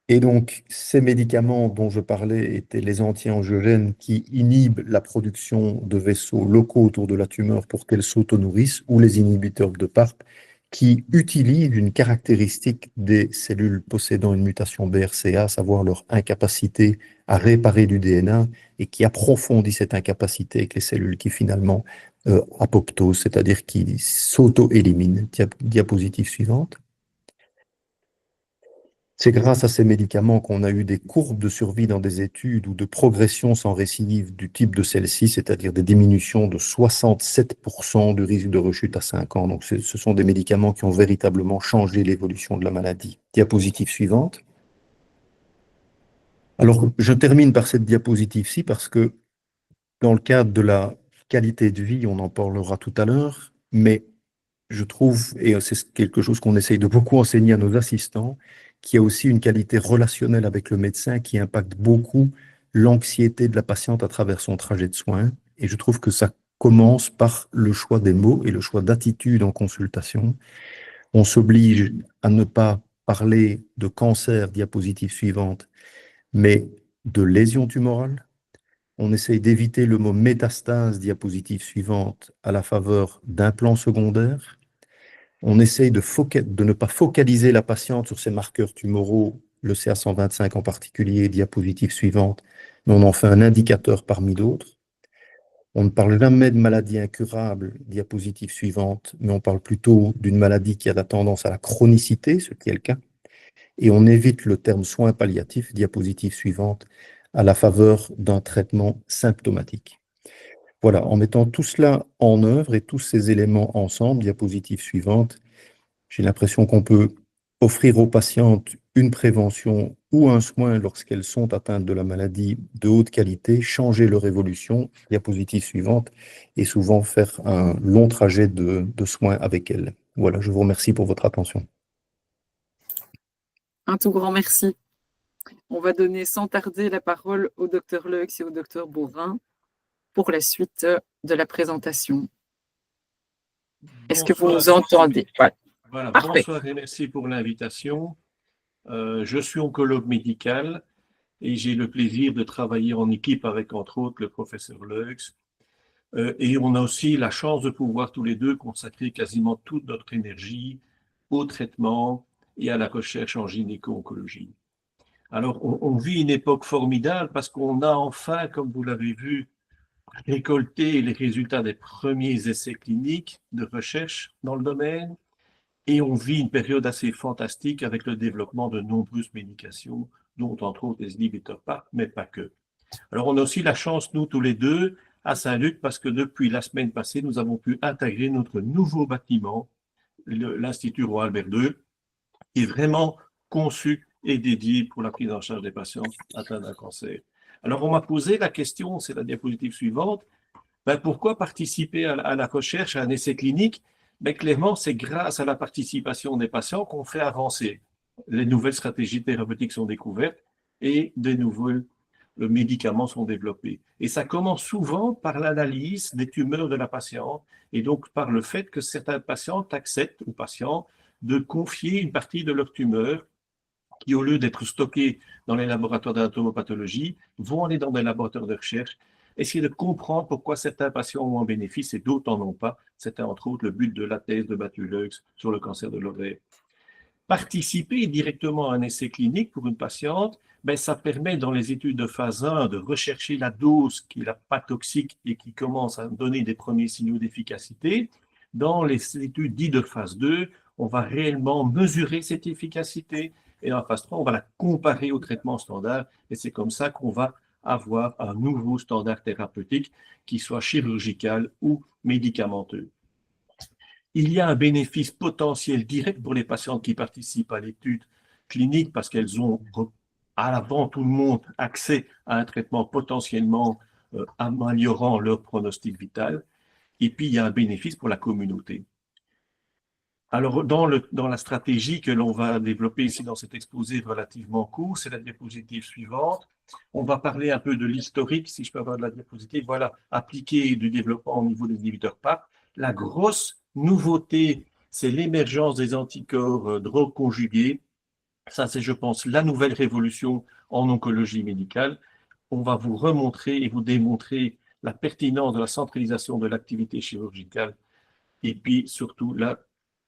Et donc, ces médicaments dont je parlais étaient les anti-angiogènes qui inhibent la production de vaisseaux locaux autour de la tumeur pour qu'elle s'auto-nourrisse, ou les inhibiteurs de PARP qui utilisent une caractéristique des cellules possédant une mutation BRCA, à savoir leur incapacité à réparer du DNA, et qui approfondit cette incapacité avec les cellules qui finalement apoptosent, c'est-à-dire qui s'auto-éliminent. Diapositive suivante. C'est grâce à ces médicaments qu'on a eu des courbes de survie dans des études ou de progression sans récidive du type de celle-ci, c'est-à-dire des diminutions de 67% du risque de rechute à 5 ans. Donc, ce sont des médicaments qui ont véritablement changé l'évolution de la maladie. Diapositive suivante. Alors, je termine par cette diapositive-ci parce que dans le cadre de la qualité de vie, on en parlera tout à l'heure, mais je trouve, et c'est quelque chose qu'on essaye de beaucoup enseigner à nos assistants, qu'il y a aussi une qualité relationnelle avec le médecin qui impacte beaucoup l'anxiété de la patiente à travers son trajet de soins. Et je trouve que ça commence par le choix des mots et le choix d'attitude en consultation. On s'oblige à ne pas parler de cancer, diapositive suivante, mais de lésion tumorale. On essaye d'éviter le mot métastase, diapositive suivante, à la faveur d'implants secondaires. On essaye de ne pas focaliser la patiente sur ses marqueurs tumoraux, le CA125 en particulier, diapositive suivante, mais on en fait un indicateur parmi d'autres. On ne parle jamais de maladie incurable, diapositive suivante, mais on parle plutôt d'une maladie qui a la tendance à la chronicité, ce qui est le cas. Et on évite le terme soins palliatifs, diapositive suivante, à la faveur d'un traitement symptomatique. Voilà, en mettant tout cela en œuvre et tous ces éléments ensemble, diapositive suivante, j'ai l'impression qu'on peut offrir aux patientes une prévention ou un soin lorsqu'elles sont atteintes de la maladie de haute qualité, changer leur évolution, diapositive suivante, et souvent faire un long trajet de soins avec elles. Voilà, je vous remercie pour votre attention. Un tout grand merci. On va donner sans tarder la parole au docteur Leux et au docteur Bourrin pour la suite de la présentation. Est-ce que vous nous entendez? Voilà, bonsoir et merci pour l'invitation. Je suis oncologue médical et j'ai le plaisir de travailler en équipe avec, entre autres, le professeur Leux. Et on a aussi la chance de pouvoir tous les deux consacrer quasiment toute notre énergie au traitement et à la recherche en gynéco-oncologie. Alors, on vit une époque formidable parce qu'on a enfin, comme vous l'avez vu, récolté les résultats des premiers essais cliniques de recherche dans le domaine. Et on vit une période assez fantastique avec le développement de nombreuses médications, dont entre autres les inhibiteurs PARP, mais pas que. Alors on a aussi la chance, nous tous les deux, à Saint-Luc, parce que depuis la semaine passée, nous avons pu intégrer notre nouveau bâtiment, l'Institut Roi Albert II, qui est vraiment conçu et dédié pour la prise en charge des patients atteints d'un cancer. Alors on m'a posé la question, c'est la diapositive suivante, pourquoi participer à la recherche, à un essai clinique? Clairement, c'est grâce à la participation des patients qu'on fait avancer. Les nouvelles stratégies thérapeutiques sont découvertes et des nouveaux médicaments sont développés. Et ça commence souvent par l'analyse des tumeurs de la patiente et donc par le fait que certains patients acceptent ou patients de confier une partie de leur tumeur qui, au lieu d'être stockés dans les laboratoires d'anatomopathologie, vont aller dans des laboratoires de recherche, essayer de comprendre pourquoi certains patients ont un bénéfice et d'autres n'en ont pas. C'était entre autres le but de la thèse de Mathieu Leux sur le cancer de l'ovaire. Participer directement à un essai clinique pour une patiente, ça permet dans les études de phase 1 de rechercher la dose qui n'est pas toxique et qui commence à donner des premiers signaux d'efficacité. Dans les études dites de phase 2, on va réellement mesurer cette efficacité Et dans la phase 3, on va la comparer au traitement standard. Et c'est comme ça qu'on va avoir un nouveau standard thérapeutique qui soit chirurgical ou médicamenteux. Il y a un bénéfice potentiel direct pour les patientes qui participent à l'étude clinique parce qu'elles ont, avant tout le monde, accès à un traitement potentiellement améliorant leur pronostic vital. Et puis, il y a un bénéfice pour la communauté. Alors, dans la stratégie que l'on va développer ici dans cet exposé relativement court, c'est la diapositive suivante. On va parler un peu de l'historique, si je peux avoir de la diapositive. Voilà, appliqué du développement au niveau des inhibiteurs PARP. La grosse nouveauté, c'est l'émergence des anticorps drogues conjugués. Ça, c'est, je pense, la nouvelle révolution en oncologie médicale. On va vous remontrer et vous démontrer la pertinence de la centralisation de l'activité chirurgicale et puis surtout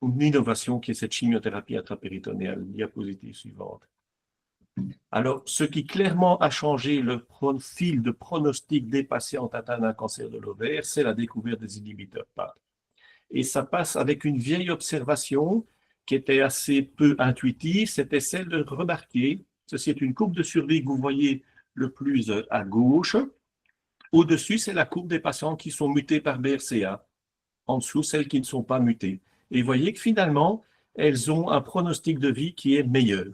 une innovation qui est cette chimiothérapie intrapéritonéale. Diapositive suivante. Alors, ce qui clairement a changé le profil de pronostic des patients atteints d'un cancer de l'ovaire, c'est la découverte des inhibiteurs PARP. Et ça passe avec une vieille observation qui était assez peu intuitive, c'était celle de remarquer, ceci est une courbe de survie que vous voyez le plus à gauche. Au-dessus, c'est la courbe des patients qui sont mutés par BRCA. En dessous, celles qui ne sont pas mutées. Et vous voyez que finalement, elles ont un pronostic de vie qui est meilleur.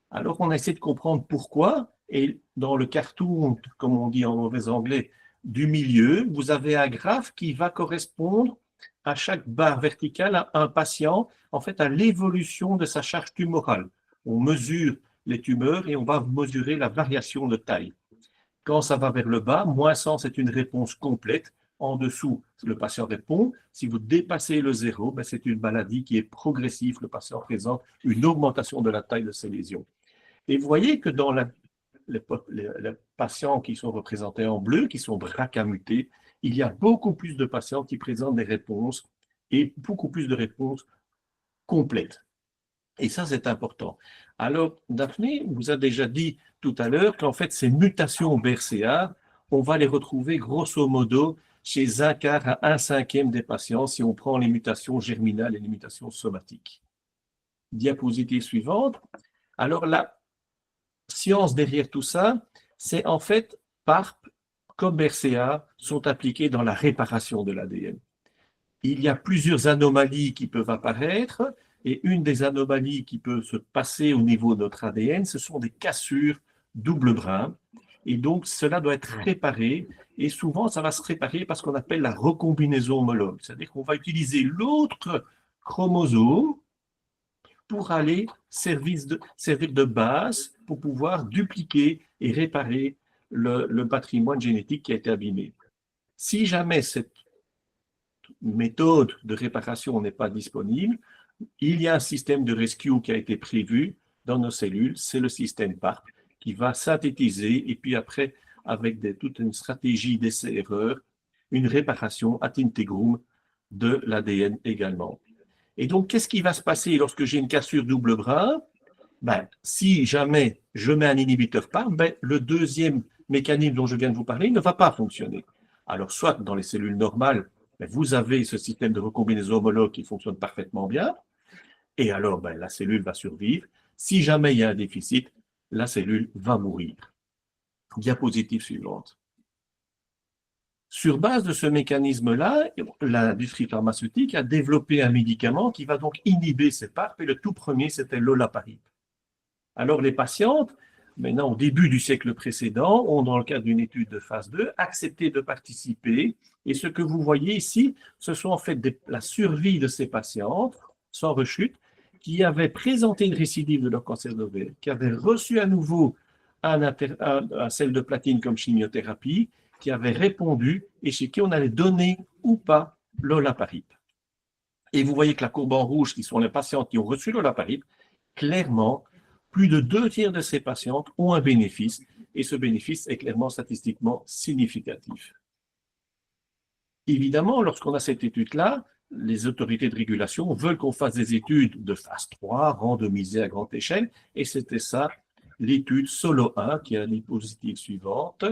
Alors, on a essayé de comprendre pourquoi. Et dans le cartoon, comme on dit en mauvais anglais, du milieu, vous avez un graphe qui va correspondre à chaque barre verticale à un patient, en fait, à l'évolution de sa charge tumorale. On mesure les tumeurs et on va mesurer la variation de taille. Quand ça va vers le bas, moins 100, c'est une réponse complète. En dessous, le patient répond. Si vous dépassez le 0, ben c'est une maladie qui est progressive. Le patient présente une augmentation de la taille de ses lésions. Et vous voyez que dans les patients qui sont représentés en bleu, qui sont BRCA mutés, il y a beaucoup plus de patients qui présentent des réponses et beaucoup plus de réponses complètes. Et ça, c'est important. Alors, Daphné vous a déjà dit tout à l'heure qu'en fait, ces mutations BRCA, on va les retrouver grosso modo chez un quart à un cinquième des patients si on prend les mutations germinales et les mutations somatiques. Diapositive suivante. Alors, la science derrière tout ça, c'est en fait PARP comme BRCA sont appliqués dans la réparation de l'ADN. Il y a plusieurs anomalies qui peuvent apparaître et une des anomalies qui peut se passer au niveau de notre ADN, ce sont des cassures double brin. Et donc, cela doit être réparé. Et souvent, ça va se réparer par ce qu'on appelle la recombinaison homologue. C'est-à-dire qu'on va utiliser l'autre chromosome pour aller servir de base pour pouvoir dupliquer et réparer le patrimoine génétique qui a été abîmé. Si jamais cette méthode de réparation n'est pas disponible, il y a un système de rescue qui a été prévu dans nos cellules, c'est le système PARP, qui va synthétiser et puis après, avec toute une stratégie d'essai-erreur, une réparation ad integrum de l'ADN également. Et donc, qu'est-ce qui va se passer lorsque j'ai une cassure double brin? Si jamais je mets un inhibiteur PARP, le deuxième mécanisme dont je viens de vous parler ne va pas fonctionner. Alors, soit dans les cellules normales, vous avez ce système de recombinaison homologue qui fonctionne parfaitement bien, et alors la cellule va survivre. Si jamais il y a un déficit, la cellule va mourir. Diapositive suivante. Sur base de ce mécanisme-là, l'industrie pharmaceutique a développé un médicament qui va donc inhiber ces PARP, et le tout premier, c'était l'olaparib. Alors les patientes, maintenant au début du siècle précédent, ont dans le cadre d'une étude de phase 2, accepté de participer, et ce que vous voyez ici, ce sont en fait la survie de ces patientes, sans rechute, qui avaient présenté une récidive de leur cancer d'ovaire, qui avaient reçu à nouveau un sel de platine comme chimiothérapie, qui avaient répondu et chez qui on allait donner ou pas l'olaparib. Et vous voyez que la courbe en rouge, qui sont les patientes qui ont reçu l'olaparib, clairement, plus de 2/3 de ces patientes ont un bénéfice, et ce bénéfice est clairement statistiquement significatif. Évidemment, lorsqu'on a cette étude-là, les autorités de régulation veulent qu'on fasse des études de phase 3, randomisées à grande échelle, et c'était ça, l'étude SOLO 1, qui est la diapositive suivante,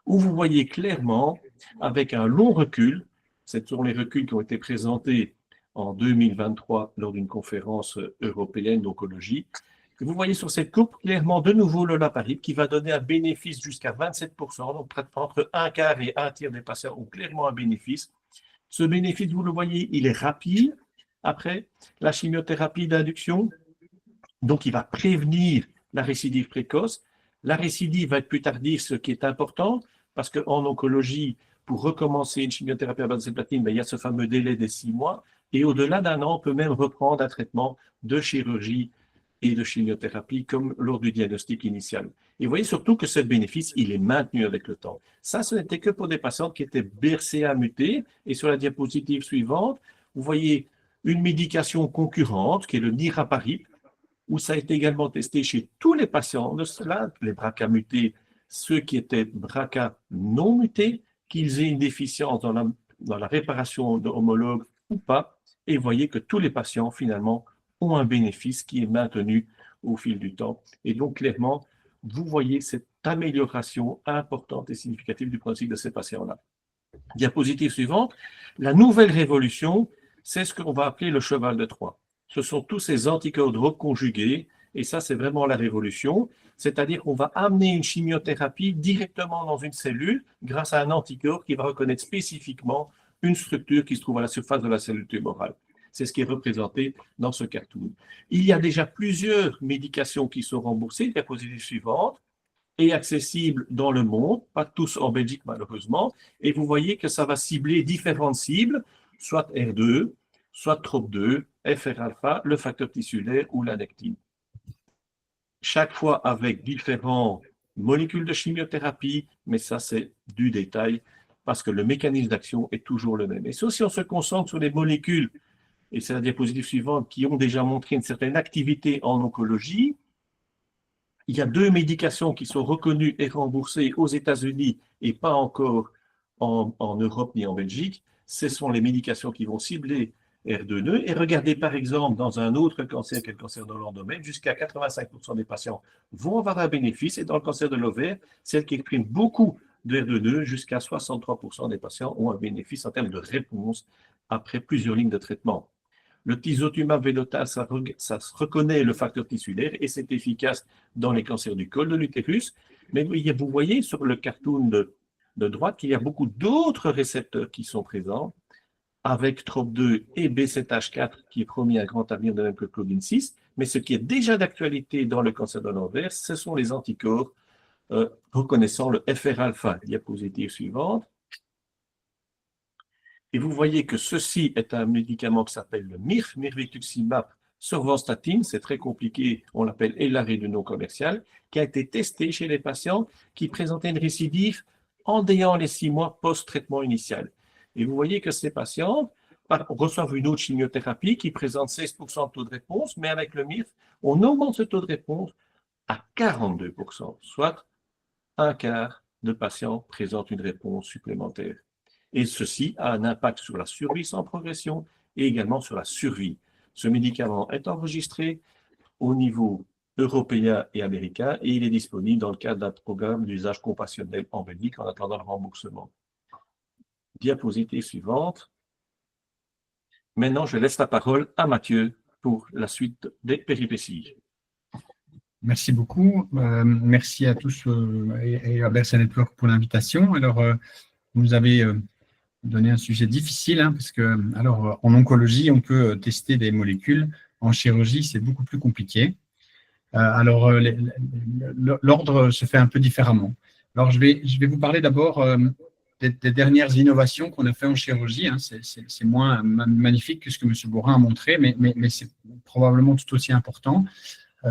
où vous voyez clairement, avec un long recul, ce sont les reculs qui ont été présentés en 2023 lors d'une conférence européenne d'oncologie. Vous voyez sur cette courbe clairement de nouveau l'olaparib qui va donner un bénéfice jusqu'à 27%, donc entre un quart et un tiers des patients ont clairement un bénéfice. Ce bénéfice, vous le voyez, il est rapide après la chimiothérapie d'induction, donc il va prévenir la récidive précoce. La récidive va être plus tardive, ce qui est important, parce qu'en oncologie, pour recommencer une chimiothérapie à base de platine, il y a ce fameux délai des 6 mois, et au-delà d'un an, on peut même reprendre un traitement de chirurgie et de chimiothérapie comme lors du diagnostic initial. Et vous voyez surtout que ce bénéfice, il est maintenu avec le temps. Ça, ce n'était que pour des patients qui étaient BRCA mutés, et sur la diapositive suivante, vous voyez une médication concurrente, qui est le niraparib, où ça a été également testé chez tous les patients de cela, les BRCA mutés, ceux qui étaient BRCA non mutés, qu'ils aient une déficience dans la réparation de homologues ou pas, et vous voyez que tous les patients, finalement, ont un bénéfice qui est maintenu au fil du temps. Et donc, clairement, vous voyez cette amélioration importante et significative du pronostic de ces patients-là. Diapositive suivante, la nouvelle révolution, c'est ce qu'on va appeler le cheval de Troie. Ce sont tous ces anticorps reconjugués, et ça, c'est vraiment la révolution, c'est-à-dire qu'on va amener une chimiothérapie directement dans une cellule grâce à un anticorps qui va reconnaître spécifiquement une structure qui se trouve à la surface de la cellule tumorale. C'est ce qui est représenté dans ce cartoon. Il y a déjà plusieurs médications qui sont remboursées, diapositive suivante, et accessibles dans le monde, pas tous en Belgique malheureusement, et vous voyez que ça va cibler différentes cibles, soit R2, soit TROP2, FR-alpha, le facteur tissulaire ou la nectine. Chaque fois avec différentes molécules de chimiothérapie, mais ça c'est du détail, parce que le mécanisme d'action est toujours le même. Et sauf si on se concentre sur les molécules, et c'est la diapositive suivante, qui ont déjà montré une certaine activité en oncologie, il y a 2 médications qui sont reconnues et remboursées aux États-Unis et pas encore en Europe ni en Belgique. Ce sont les médications qui vont cibler R2-nœud. Et regardez par exemple dans un autre cancer, qui est le cancer de l'endomètre, jusqu'à 85% des patients vont avoir un bénéfice. Et dans le cancer de l'ovaire, celle qui exprime beaucoup de R2-nœud, jusqu'à 63% des patients ont un bénéfice en termes de réponse après plusieurs lignes de traitement. Le tisotumab vedotin, ça reconnaît le facteur tissulaire et c'est efficace dans les cancers du col de l'utérus. Mais vous voyez sur le cartoon de droite qu'il y a beaucoup d'autres récepteurs qui sont présents, avec TROP2 et B7H4 qui est promis un grand avenir de même que Claudine 6. Mais ce qui est déjà d'actualité dans le cancer de l'ovaire, ce sont les anticorps reconnaissant le FR-alpha. Diapositive suivante. Et vous voyez que ceci est un médicament qui s'appelle le MIRF, mirvetuximab survenstatine, c'est très compliqué, on l'appelle Elaré du nom commercial, qui a été testé chez les patients qui présentaient une récidive en ayant les 6 mois post-traitement initial. Et vous voyez que ces patients reçoivent une autre chimiothérapie qui présente 16% de taux de réponse, mais avec le MIRF, on augmente ce taux de réponse à 42%, soit un quart de patients présentent une réponse supplémentaire. Et ceci a un impact sur la survie sans progression et également sur la survie. Ce médicament est enregistré au niveau européen et américain et il est disponible dans le cadre d'un programme d'usage compassionnel en Belgique en attendant le remboursement. Diapositive suivante. Maintenant, je laisse la parole à Mathieu pour la suite des péripéties. Merci beaucoup. Merci à tous et à Bersa Network pour l'invitation. Alors, vous nous avez donné un sujet difficile, hein, parce que, alors, en oncologie, on peut tester des molécules. En chirurgie, c'est beaucoup plus compliqué. Alors, l'ordre se fait un peu différemment. Alors, je vais vous parler d'abord des dernières innovations qu'on a fait en chirurgie. Hein. C'est moins magnifique que ce que M. Borin a montré, mais c'est probablement tout aussi important.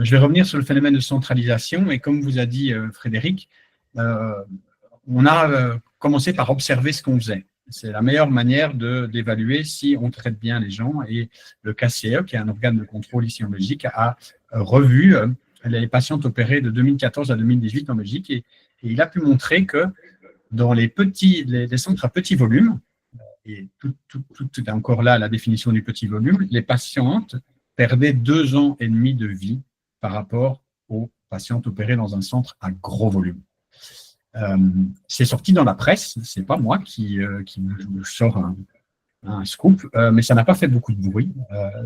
Je vais revenir sur le phénomène de centralisation et comme vous a dit Frédéric, on a commencé par observer ce qu'on faisait. C'est la meilleure manière d'évaluer si on traite bien les gens et le KCE, qui est un organe de contrôle ici en Belgique, a revu les patients opérés de 2014 à 2018 en Belgique et il a pu montrer que dans les centres à petit volume, et tout est encore là la définition du petit volume, les patientes perdaient 2 ans et demi de vie par rapport aux patientes opérées dans un centre à gros volume. C'est sorti dans la presse, c'est pas moi qui me sors scoop, mais ça n'a pas fait beaucoup de bruit,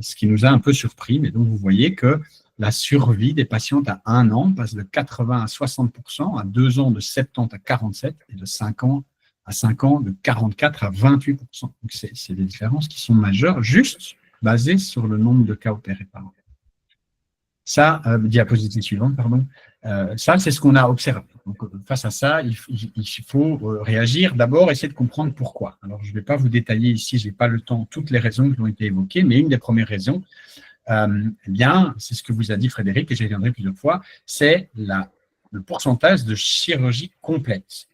ce qui nous a un peu surpris. Mais donc, vous voyez que la survie des patientes à 1 an passe de 80 à 60%, à 2 ans de 70 à 47 et de 5 ans à 5 ans de 44 à 28%. Donc, c'est des différences qui sont majeures, juste basées sur le nombre de cas opérés par an. Ça, diapositive suivante, pardon. Ça, c'est ce qu'on a observé. Donc, face à ça, il faut réagir. D'abord, essayer de comprendre pourquoi. Alors, je ne vais pas vous détailler ici, je n'ai pas le temps, toutes les raisons qui ont été évoquées, mais une des premières raisons, eh bien, c'est ce que vous a dit Frédéric, et j'y reviendrai plusieurs fois, c'est le pourcentage de chirurgie complète.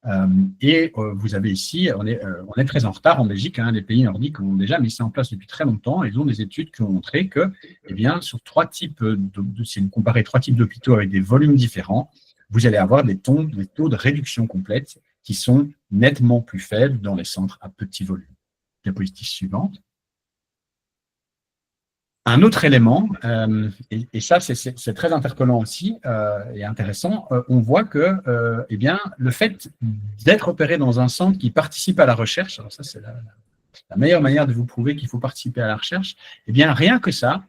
Vous avez ici, on est très en retard en Belgique, les pays nordiques ont déjà mis ça en place depuis très longtemps. Ils ont des études qui ont montré que, eh bien, sur 3 types, si vous comparez 3 types d'hôpitaux avec des volumes différents, vous allez avoir des taux de réduction complète qui sont nettement plus faibles dans les centres à petit volume. Diapositive suivante. Un autre élément, et ça c'est très interpellant aussi et intéressant, on voit que eh bien, le fait d'être opéré dans un centre qui participe à la recherche, alors ça c'est la meilleure manière de vous prouver qu'il faut participer à la recherche, eh bien rien que ça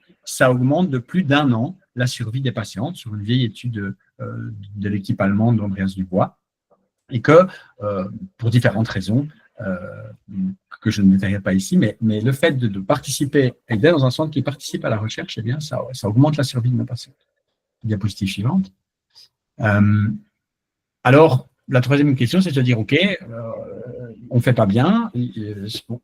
augmente de plus d'1 an la survie des patientes sur une vieille étude de l'équipe allemande d'Andreas Dubois, et que pour différentes raisons, que je ne détaillerai pas ici, mais le fait de participer et d'être dans un centre qui participe à la recherche, eh bien, ça augmente la survie de nos patients. Diapositive suivante. Alors, la troisième question, c'est de se dire, OK, on ne fait pas bien,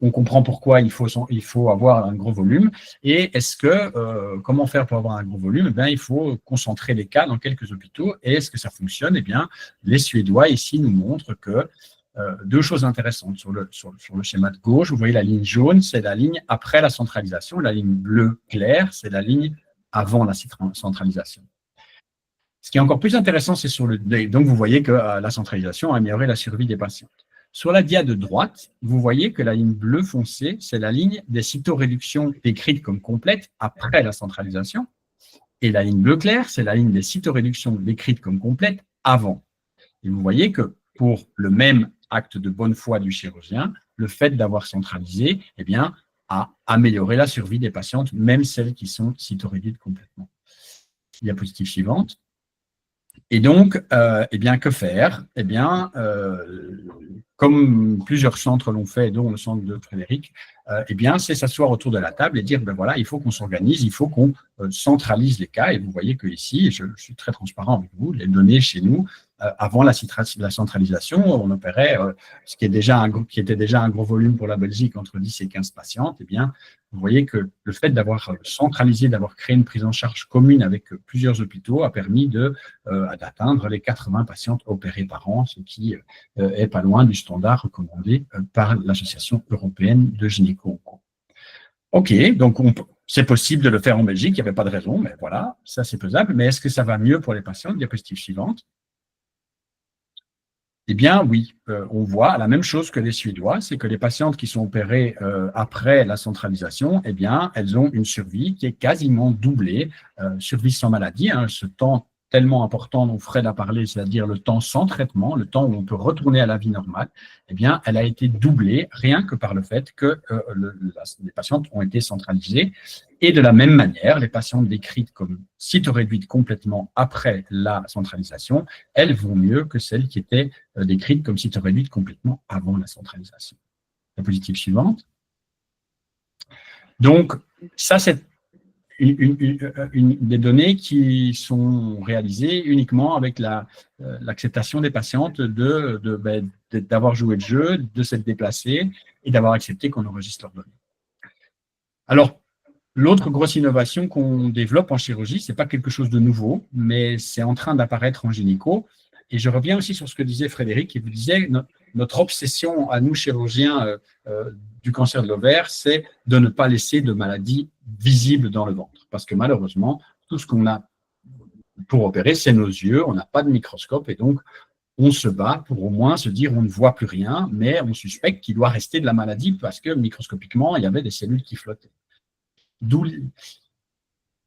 on comprend pourquoi il faut avoir un gros volume, et est-ce que, comment faire pour avoir un gros volume? Eh bien, il faut concentrer les cas dans quelques hôpitaux, et est-ce que ça fonctionne? Eh bien, les Suédois, ici, nous montrent que 2 choses intéressantes sur le schéma de gauche. Vous voyez la ligne jaune, c'est la ligne après la centralisation. La ligne bleue claire, c'est la ligne avant la centralisation. Ce qui est encore plus intéressant, c'est donc vous voyez que la centralisation a amélioré la survie des patients. Sur la dia de droite, vous voyez que la ligne bleue foncée, c'est la ligne des cytoréductions décrites comme complètes après la centralisation. Et la ligne bleu clair, c'est la ligne des cytoréductions décrites comme complètes avant. Et vous voyez que pour le même acte de bonne foi du chirurgien, le fait d'avoir centralisé, eh bien, a amélioré la survie des patientes, même celles qui sont cytoréduites complètement. Diapositive suivante. Et donc, eh bien, que faire? Eh bien, comme plusieurs centres l'ont fait, dont le centre de Frédéric, eh bien, c'est s'asseoir autour de la table et dire, ben voilà, il faut qu'on s'organise, il faut qu'on centralise les cas. Et vous voyez que ici, je suis très transparent avec vous, les données chez nous, avant la centralisation, on opérait ce qui était déjà un gros volume pour la Belgique, entre 10 et 15 patientes. Eh bien, vous voyez que le fait d'avoir centralisé, d'avoir créé une prise en charge commune avec plusieurs hôpitaux a permis d'atteindre les 80 patientes opérées par an, ce qui est pas loin du standard recommandé par l'Association européenne de gynéco-onco. OK, donc c'est possible de le faire en Belgique, il n'y avait pas de raison, mais voilà, ça c'est faisable. Mais est-ce que ça va mieux pour les patients? Diapositive suivante. Eh bien, oui, on voit la même chose que les Suédois, c'est que les patientes qui sont opérées après la centralisation, eh bien, elles ont une survie qui est quasiment doublée, survie sans maladie, ce temps tellement important dont Fred a parlé, c'est-à-dire le temps sans traitement, le temps où on peut retourner à la vie normale, eh bien, elle a été doublée rien que par le fait que les patientes ont été centralisées. Et de la même manière, les patientes décrites comme cytoréduites complètement après la centralisation, elles vont mieux que celles qui étaient décrites comme cytoréduites complètement avant la centralisation. Diapositive suivante. Donc, ça, c'est des données qui sont réalisées uniquement avec l'acceptation des patientes d'avoir joué le jeu, de s'être déplacées et d'avoir accepté qu'on enregistre leurs données. Alors, l'autre grosse innovation qu'on développe en chirurgie, ce n'est pas quelque chose de nouveau, mais c'est en train d'apparaître en gynéco. Et je reviens aussi sur ce que disait Frédéric, qui vous disait notre obsession à nous, chirurgiens du cancer de l'ovaire, c'est de ne pas laisser de maladies visibles dans le ventre. Parce que malheureusement, tout ce qu'on a pour opérer, c'est nos yeux, on n'a pas de microscope et donc on se bat pour au moins se dire on ne voit plus rien, mais on suspecte qu'il doit rester de la maladie parce que microscopiquement, il y avait des cellules qui flottaient.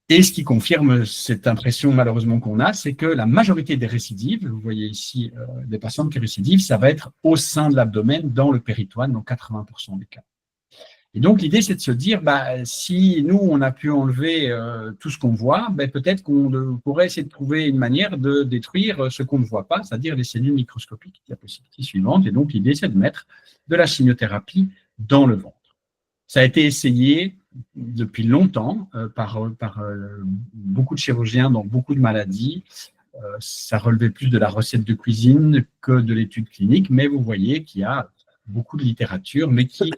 Et ce qui confirme cette impression malheureusement qu'on a, c'est que la majorité des récidives, vous voyez ici des patientes qui récidivent, ça va être au sein de l'abdomen, dans le péritoine, dans 80% des cas. Et donc, l'idée, c'est de se dire, si nous, on a pu enlever tout ce qu'on voit, peut-être qu'on pourrait essayer de trouver une manière de détruire ce qu'on ne voit pas, c'est-à-dire les cellules microscopiques. Diapositive suivante. Et donc, l'idée, c'est de mettre de la chimiothérapie dans le ventre. Ça a été essayé depuis longtemps par beaucoup de chirurgiens dans beaucoup de maladies. Ça relevait plus de la recette de cuisine que de l'étude clinique, mais vous voyez qu'il y a beaucoup de littérature, mais qui,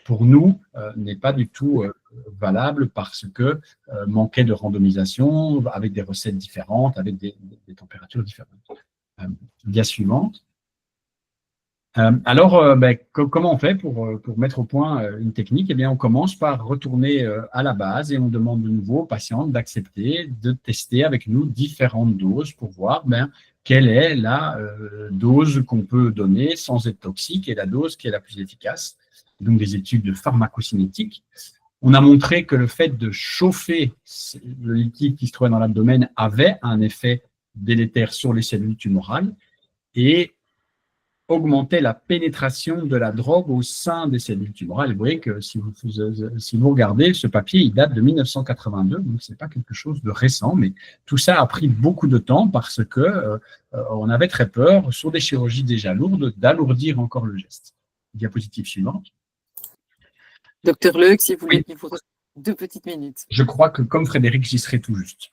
pour nous, n'est pas du tout valable parce que manquait de randomisation avec des recettes différentes, avec des températures différentes. Dia suivante. Alors, comment on fait pour mettre au point une technique? Eh bien, on commence par retourner à la base et on demande de nouveau aux patients d'accepter de tester avec nous différentes doses pour voir quelle est la dose qu'on peut donner sans être toxique et la dose qui est la plus efficace. Donc, des études de pharmacocinétique. On a montré que le fait de chauffer le liquide qui se trouvait dans l'abdomen avait un effet délétère sur les cellules tumorales et augmentait la pénétration de la drogue au sein des cellules tumorales. Et vous voyez que si vous regardez, ce papier, il date de 1982, donc ce n'est pas quelque chose de récent, mais tout ça a pris beaucoup de temps parce que on avait très peur, sur des chirurgies déjà lourdes, d'alourdir encore le geste. Diapositive suivante. Docteur Leuk, si vous voulez, il vous reste 2 petites minutes. Je crois que comme Frédéric, j'y serai tout juste.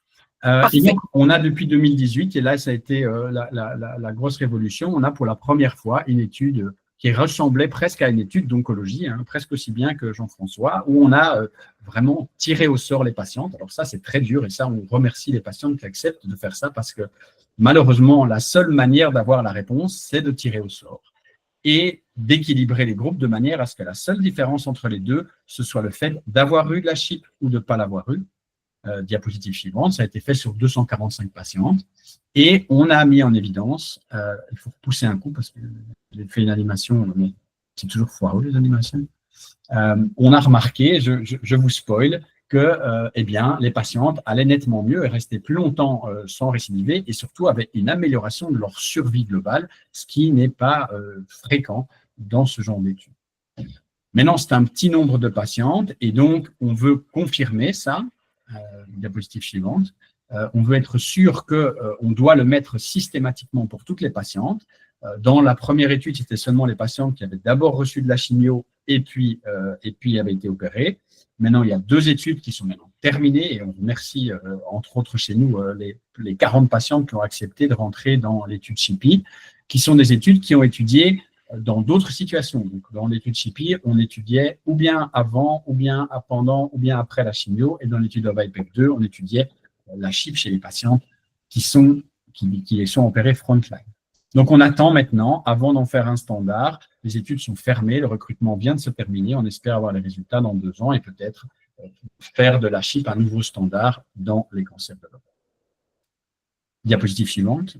Et donc, on a depuis 2018, et là, ça a été la grosse révolution, on a pour la première fois une étude qui ressemblait presque à une étude d'oncologie, presque aussi bien que Jean-François, où on a vraiment tiré au sort les patientes. Alors ça, c'est très dur, et ça, on remercie les patientes qui acceptent de faire ça, parce que malheureusement, la seule manière d'avoir la réponse, c'est de tirer au sort et d'équilibrer les groupes de manière à ce que la seule différence entre les deux, ce soit le fait d'avoir eu de la chip ou de ne pas l'avoir eu. Diapositive suivante, ça a été fait sur 245 patientes et on a mis en évidence, il faut repousser un coup parce que j'ai fait une animation, mais c'est toujours foireux les animations. On a remarqué, je vous spoil, que les patientes allaient nettement mieux et restaient plus longtemps sans récidiver et surtout avaient une amélioration de leur survie globale, ce qui n'est pas fréquent dans ce genre d'études. Maintenant, c'est un petit nombre de patientes et donc on veut confirmer ça. Diapositive suivante. On veut être sûr qu'on doit le mettre systématiquement pour toutes les patientes. Dans la première étude, c'était seulement les patientes qui avaient d'abord reçu de la chimio et puis avaient été opérées. Maintenant, il y a 2 études qui sont maintenant terminées et on remercie, entre autres chez nous, les 40 patientes qui ont accepté de rentrer dans l'étude CHIPI, qui sont des études qui ont étudié dans d'autres situations. Donc, dans l'étude CHIPI, on étudiait ou bien avant, ou bien pendant, ou bien après la chimio. Et dans l'étude de VIPEC 2, on étudiait la chip chez les patients qui les sont opérés frontline. Donc, on attend maintenant, avant d'en faire un standard, les études sont fermées, le recrutement vient de se terminer. On espère avoir les résultats dans 2 ans et peut-être faire de la chip un nouveau standard dans les cancers de l'ovaire. Diapositive suivante.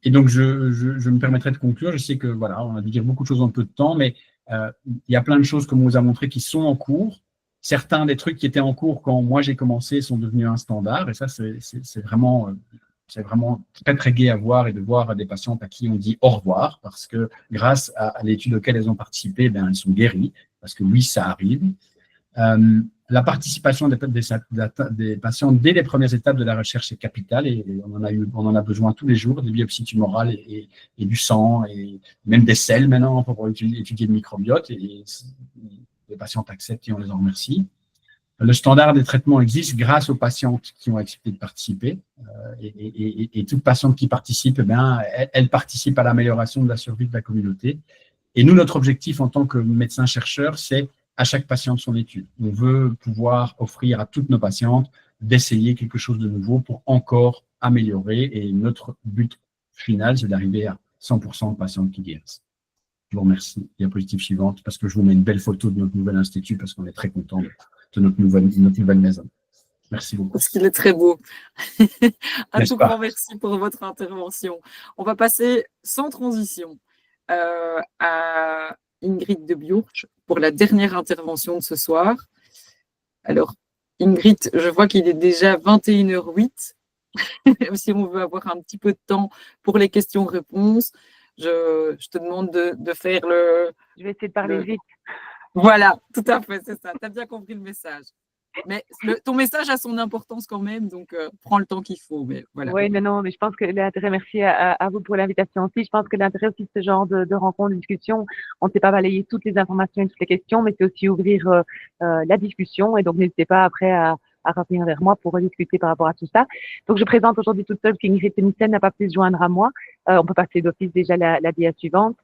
Et donc, je me permettrai de conclure. Je sais que, voilà, on a dû dire beaucoup de choses en peu de temps, mais il y a plein de choses, comme on vous a montré, qui sont en cours. Certains des trucs qui étaient en cours quand moi j'ai commencé sont devenus un standard. Et ça, c'est vraiment très, très gai à voir et de voir des patientes à qui on dit au revoir parce que grâce à l'étude auquel elles ont participé, elles sont guéries parce que oui, ça arrive. La participation des patients dès les premières étapes de la recherche est capitale et on en a besoin tous les jours, des biopsies tumorales et du sang et même des selles maintenant pour étudier le microbiote et les patients acceptent et on les en remercie. Le standard des traitements existe grâce aux patientes qui ont accepté de participer et toute patiente qui participe, elle participe à l'amélioration de la survie de la communauté. Et nous, notre objectif en tant que médecin-chercheur, c'est à chaque patiente son étude. On veut pouvoir offrir à toutes nos patientes d'essayer quelque chose de nouveau pour encore améliorer. Et notre but final, c'est d'arriver à 100% de patientes qui guérissent. Je vous remercie. Diapositive suivante, parce que je vous mets une belle photo de notre nouvel institut, parce qu'on est très content de notre nouvelle maison. Merci beaucoup. Parce qu'il est très beau. Un tout grand merci pour votre intervention. On va passer sans transition à Ingrid de Bjoertje pour la dernière intervention de ce soir. Alors, Ingrid, je vois qu'il est déjà 21h08. Si on veut avoir un petit peu de temps pour les questions-réponses, je te demande de faire le... Je vais essayer de parler vite. Voilà, tout à fait, c'est ça. Tu as bien compris le message. Mais ton message a son importance quand même, donc prends le temps qu'il faut. Mais voilà. Oui, non, mais je pense que l'intérêt, merci à vous pour l'invitation aussi. Je pense que l'intérêt aussi de ce genre de rencontre, de discussion, on ne sait pas balayer toutes les informations et toutes les questions, mais c'est aussi ouvrir la discussion. Et donc, n'hésitez pas après à revenir vers moi pour rediscuter par rapport à tout ça. Donc, je présente aujourd'hui toute seule qu'Ingrid Tenissen n'a pas pu se joindre à moi. On peut passer d'office déjà la dia suivante.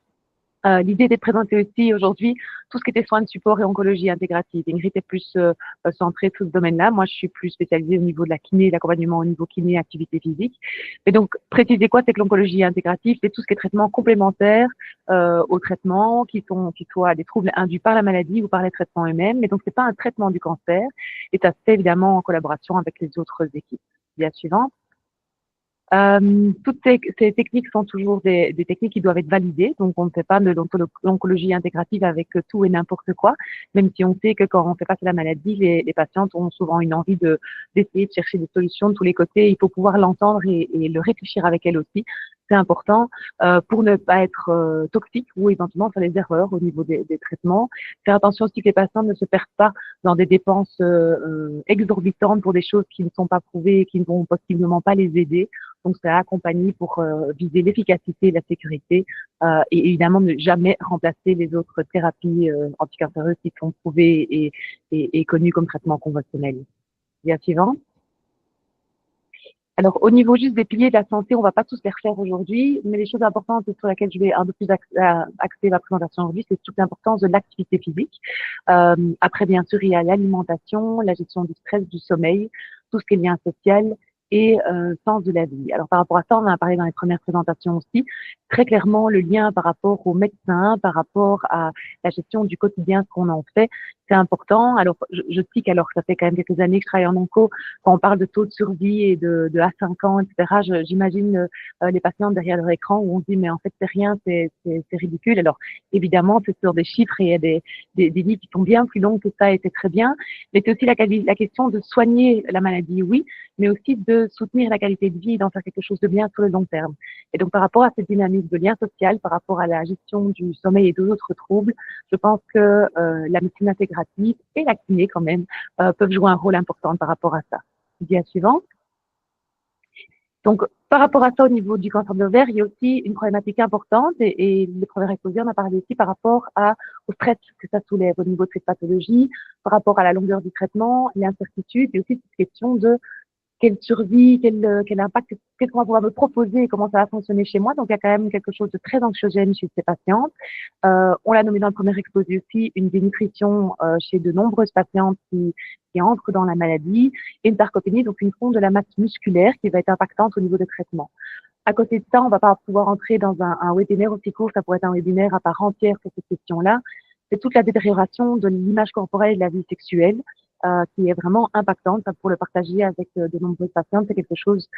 L'idée est de présenter aussi aujourd'hui tout ce qui était soins de support et oncologie intégrative. Ingrid est plus centrée sur ce domaine-là. Moi, je suis plus spécialisée au niveau de la kiné, l'accompagnement au niveau kiné, activité physique. Et donc, préciser quoi, c'est que l'oncologie intégrative, c'est tout ce qui est traitement complémentaire aux traitements qui soient des troubles induits par la maladie ou par les traitements eux-mêmes. Mais donc, c'est pas un traitement du cancer. Et ça se fait évidemment en collaboration avec les autres équipes. La suivante. Toutes ces techniques sont toujours des techniques qui doivent être validées. Donc, on ne fait pas de l'oncologie intégrative avec tout et n'importe quoi, même si on sait que quand on fait face à la maladie, les patientes ont souvent une envie d'essayer de chercher des solutions de tous les côtés. Il faut pouvoir l'entendre et le réfléchir avec elle aussi. C'est important pour ne pas être toxique ou éventuellement faire des erreurs au niveau des traitements. Faire attention aussi que les patients ne se perdent pas dans des dépenses exorbitantes pour des choses qui ne sont pas prouvées et qui ne vont possiblement pas les aider. Donc, c'est accompagné pour viser l'efficacité et la sécurité et évidemment ne jamais remplacer les autres thérapies anticancéreuses qui sont prouvées et connues comme traitement conventionnel. Bien suivant. Alors, au niveau juste des piliers de la santé, on va pas tous les refaire aujourd'hui, mais les choses importantes sur lesquelles je vais un peu plus axer ma présentation aujourd'hui, c'est toute l'importance de l'activité physique. Après, bien sûr, il y a l'alimentation, la gestion du stress, du sommeil, tout ce qui est lien social et sens de la vie. Alors, par rapport à ça, on en a parlé dans les premières présentations aussi. Très clairement, le lien par rapport aux médecins, par rapport à la gestion du quotidien, ce qu'on en fait, c'est important. Alors, je sais qu'alors ça fait quand même quelques années que je travaille en onco, quand on parle de taux de survie et de à 5 ans, etc., j'imagine les patients derrière leur écran où on se dit, mais en fait, c'est rien, c'est ridicule. Alors, évidemment, c'est sur des chiffres et il y a des vies qui sont bien plus longues que ça et c'est très bien. Mais c'est aussi la question de soigner la maladie, oui, mais aussi de soutenir la qualité de vie et d'en faire quelque chose de bien sur le long terme. Et donc, par rapport à cette dynamique de lien social, par rapport à la gestion du sommeil et d'autres troubles, je pense que la médecine intégrative et la kiné, quand même, peuvent jouer un rôle important par rapport à ça. Dia suivant. Donc, par rapport à ça, au niveau du cancer de l'ovaire, il y a aussi une problématique importante et le premier exposé, on a parlé aussi par rapport au stress que ça soulève au niveau de cette pathologie, par rapport à la longueur du traitement, l'incertitude et aussi cette question de quelle survie, quel impact, qu'est-ce qu'on va pouvoir me proposer et comment ça va fonctionner chez moi. Donc, il y a quand même quelque chose de très anxiogène chez ces patientes. On l'a nommé dans le premier exposé aussi, une dénutrition chez de nombreuses patientes qui entrent dans la maladie et une sarcopénie, donc une fonte de la masse musculaire qui va être impactante au niveau des traitements. À côté de ça, on va pas pouvoir entrer dans un webinaire aussi court, ça pourrait être un webinaire à part entière sur cette question-là. C'est toute la détérioration de l'image corporelle et de la vie sexuelle. Qui est vraiment impactante. Pour le partager avec de nombreuses patientes, c'est quelque chose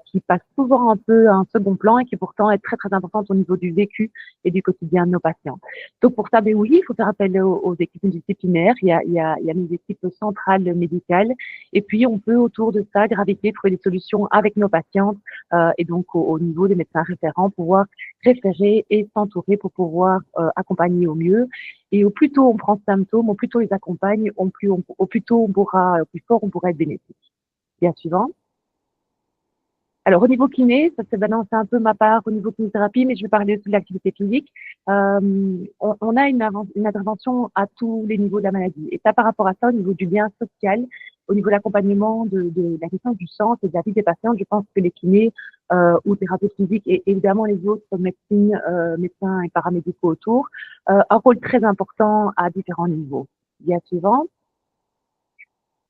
qui passe souvent un peu à un second plan et qui pourtant est très très importante au niveau du vécu et du quotidien de nos patients. Donc pour ça, ben oui, il faut faire appel aux équipes multidisciplinaires. Il y a nos équipes centrales médicales et puis on peut autour de ça graviter, trouver des solutions avec nos patientes et donc au niveau des médecins référents, pouvoir référer et s'entourer pour pouvoir accompagner au mieux. Et au plus tôt on prend ce symptôme, au plus tôt ils accompagnent, au plus tôt on pourra, au plus fort on pourra être bénéfique. Bien suivant. Alors, au niveau kiné, ça c'est un peu ma part au niveau kinésithérapie, mais je vais parler aussi de l'activité physique. On a une intervention à tous les niveaux de la maladie. Et ça, par rapport à ça, au niveau du lien social, au niveau de l'accompagnement de la question du sens et de la vie des patients, je pense que les kinés ou thérapeutes physiques et évidemment les autres médecins et paramédicaux autour, un rôle très important à différents niveaux. Bien suivant.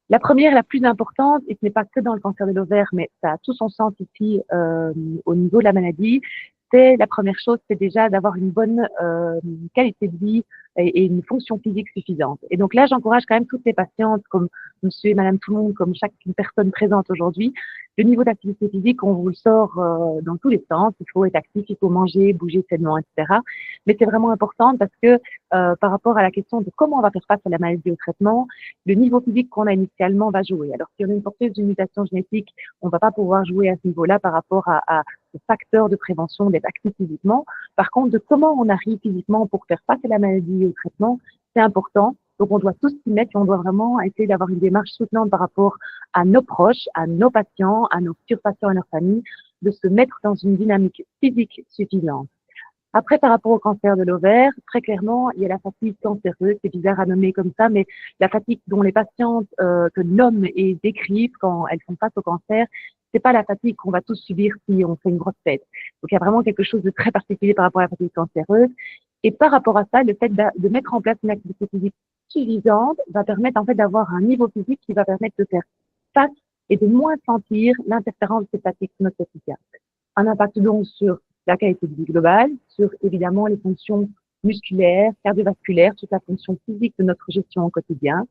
La première, la plus importante, et ce n'est pas que dans le cancer de l'ovaire, mais ça a tout son sens ici au niveau de la maladie, c'est la première chose, c'est déjà d'avoir une bonne qualité de vie et une fonction physique suffisante. Et donc là, j'encourage quand même toutes les patientes, comme monsieur et madame tout le monde, comme chaque personne présente aujourd'hui, le niveau d'activité physique, on vous le sort dans tous les sens. Il faut être actif, il faut manger, bouger sainement, etc. Mais c'est vraiment important parce que par rapport à la question de comment on va faire face à la maladie au traitement, le niveau physique qu'on a initialement va jouer. Alors, si on a une porteuse d'une mutation génétique, on va pas pouvoir jouer à ce niveau-là par rapport à ce facteur de prévention d'être actif physiquement. Par contre, de comment on arrive physiquement pour faire face à la maladie au traitement, c'est important. Donc, on doit tous s'y mettre et on doit vraiment essayer d'avoir une démarche soutenante par rapport à nos proches, à nos patients, à nos futurs patients et leurs familles, de se mettre dans une dynamique physique suffisante. Après, par rapport au cancer de l'ovaire, très clairement, il y a la fatigue cancéreuse, c'est bizarre à nommer comme ça, mais la fatigue dont les patientes que nomment et décrivent quand elles font face au cancer, c'est pas la fatigue qu'on va tous subir si on fait une grosse fête. Donc, il y a vraiment quelque chose de très particulier par rapport à la fatigue cancéreuse. Et par rapport à ça, le fait de mettre en place une activité physique suffisante va permettre en fait d'avoir un niveau physique qui va permettre de faire face et de moins sentir l'interférence de cette fatigue sur notre quotidien. Un impact donc sur la qualité de vie globale, sur évidemment les fonctions musculaires, cardiovasculaires, toute la fonction physique de notre gestion au quotidien.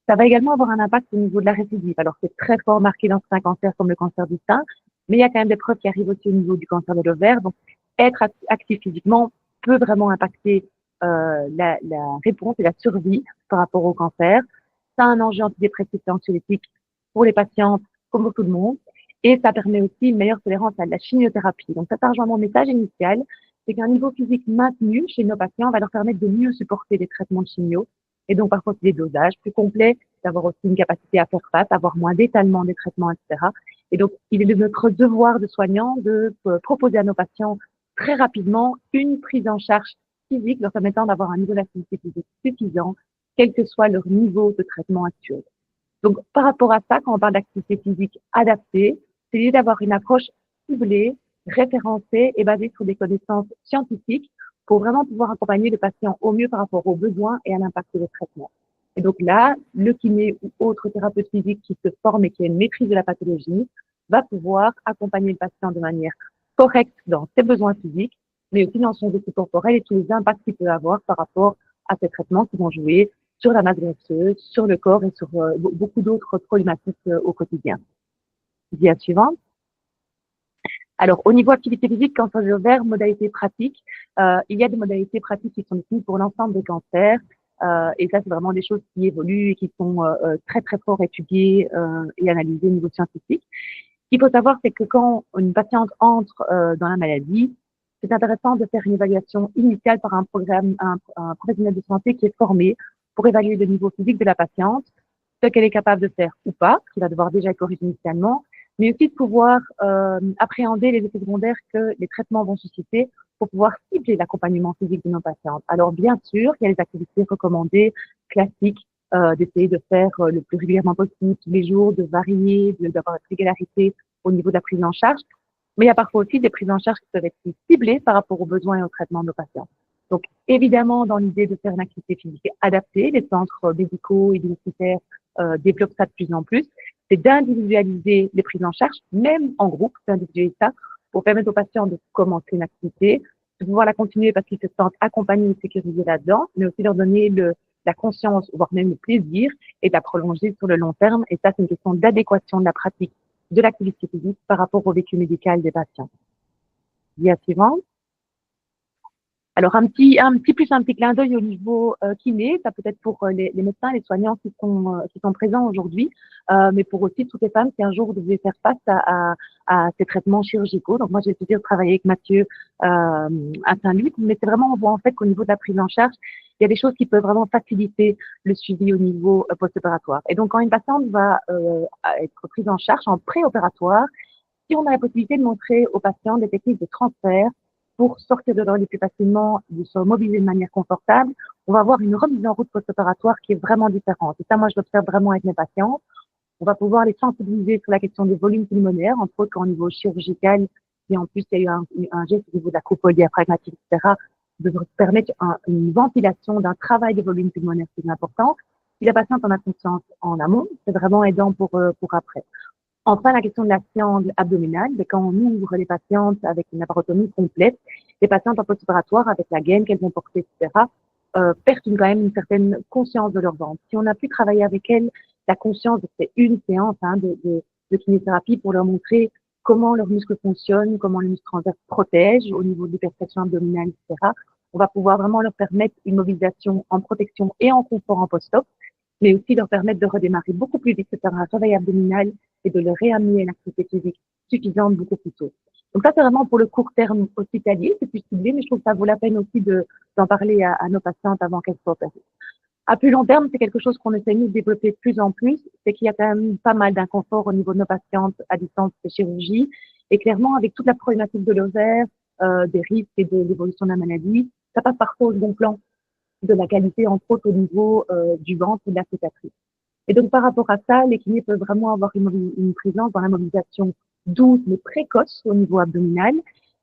Ça va également avoir un impact au niveau de la récidive. Alors, c'est très fort marqué dans certains cancers comme le cancer du sein, mais il y a quand même des preuves qui arrivent aussi au niveau du cancer de l'ovaire. Donc, être actif physiquement peut vraiment impacter la réponse et la survie par rapport au cancer. Ça a un enjeu antidépressif et anxiolytique pour les patientes comme pour tout le monde. Et ça permet aussi une meilleure tolérance à la chimiothérapie. Donc, ça rejoint mon message initial, c'est qu'un niveau physique maintenu chez nos patients va leur permettre de mieux supporter les traitements de chimio et donc parfois des dosages plus complets, d'avoir aussi une capacité à faire face, avoir moins d'étalement des traitements, etc. Et donc, il est de notre devoir de soignants de proposer à nos patients très rapidement une prise en charge physique leur permettant d'avoir un niveau d'activité physique suffisant, quel que soit leur niveau de traitement actuel. Donc, par rapport à ça, quand on parle d'activité physique adaptée, c'est l'idée d'avoir une approche ciblée, référencée et basée sur des connaissances scientifiques pour vraiment pouvoir accompagner le patient au mieux par rapport aux besoins et à l'impact des traitements. Et donc là, le kiné ou autre thérapeute physique qui se forme et qui a une maîtrise de la pathologie va pouvoir accompagner le patient de manière correcte dans ses besoins physiques, mais aussi dans son vécu corporel et tous les impacts qu'il peut avoir par rapport à ces traitements qui vont jouer sur la masse graisseuse, sur le corps et sur beaucoup d'autres problématiques au quotidien. Dia suivante. Alors, au niveau activité physique, cancer de l'ovaire, modalités pratiques, il y a des modalités pratiques qui sont définies pour l'ensemble des cancers. Et ça, c'est vraiment des choses qui évoluent et qui sont très, très fort étudiées et analysées au niveau scientifique. Ce qu'il faut savoir, c'est que quand une patiente entre dans la maladie, c'est intéressant de faire une évaluation initiale par un professionnel de santé qui est formé pour évaluer le niveau physique de la patiente, ce qu'elle est capable de faire ou pas, qui va devoir déjà être corrigé initialement, mais aussi de pouvoir appréhender les effets secondaires que les traitements vont susciter pour pouvoir cibler l'accompagnement physique de nos patientes. Alors, bien sûr, il y a les activités recommandées, classiques, d'essayer de faire le plus régulièrement possible tous les jours, de varier, d'avoir une régularité au niveau de la prise en charge. Mais il y a parfois aussi des prises en charge qui peuvent être plus ciblées par rapport aux besoins et aux traitements de nos patients. Donc, évidemment, dans l'idée de faire une activité physique adaptée, les centres médicaux et universitaires développent ça de plus en plus, c'est d'individualiser les prises en charge, même en groupe, d'individualiser ça pour permettre aux patients de commencer une activité, de pouvoir la continuer parce qu'ils se sentent accompagnés et sécurisés là-dedans, mais aussi leur donner la conscience, voire même le plaisir, et de la prolonger sur le long terme. Et ça, c'est une question d'adéquation de la pratique de l'activité physique par rapport au vécu médical des patients. Dia suivante. Alors, un petit clin d'œil au niveau kiné, ça peut être pour les médecins, les soignants qui sont présents aujourd'hui, mais pour aussi toutes les femmes qui un jour devaient faire face à ces traitements chirurgicaux. Donc, moi, j'ai le plaisir de travailler avec Mathieu à Saint-Luc, mais c'est vraiment, on voit en fait qu'au niveau de la prise en charge, il y a des choses qui peuvent vraiment faciliter le suivi au niveau post-opératoire. Et donc, quand une patiente va être prise en charge en préopératoire, si on a la possibilité de montrer aux patients des techniques de transfert pour sortir de leur lit plus facilement, de se mobiliser de manière confortable, on va avoir une remise en route post-opératoire qui est vraiment différente. Et ça, moi, je l'observe vraiment avec mes patients. On va pouvoir les sensibiliser sur la question des volumes pulmonaires, entre autres, qu'au niveau chirurgical, et en plus, il y a eu un geste au niveau de la coupole diaphragmatique, etc., de permettre une ventilation d'un travail de volume pulmonaire qui est important. Si la patiente en a conscience en amont, c'est vraiment aidant pour après. Enfin, la question de la sciande abdominale, quand on ouvre les patientes avec une laparotomie complète, les patientes en post-opératoire avec la gaine qu'elles vont porter, etc., perdent quand même une certaine conscience de leur ventre. Si on a pu travailler avec elles, la conscience, c'est une séance de kinésithérapie pour leur montrer comment leurs muscles fonctionnent, comment les muscles transverses protègent au niveau de l'hypertraction abdominale, etc. On va pouvoir vraiment leur permettre une mobilisation en protection et en confort en post-op, mais aussi leur permettre de redémarrer beaucoup plus vite, de faire un travail abdominal et de leur réamener une activité physique suffisante beaucoup plus tôt. Donc ça, c'est vraiment pour le court terme hospitalier, c'est plus ciblé, mais je trouve que ça vaut la peine aussi de d'en parler à nos patientes avant qu'elles soient opérées. À plus long terme, c'est quelque chose qu'on essaie de développer de plus en plus, c'est qu'il y a quand même pas mal d'inconfort au niveau de nos patientes à distance de chirurgie. Et clairement, avec toute la problématique de l'ovaire, des risques et de l'évolution de la maladie, ça passe parfois au second plan de la qualité, entre autres au niveau du ventre et de la cicatrice. Et donc, par rapport à ça, les kinés peuvent vraiment avoir une présence dans la mobilisation douce mais précoce au niveau abdominal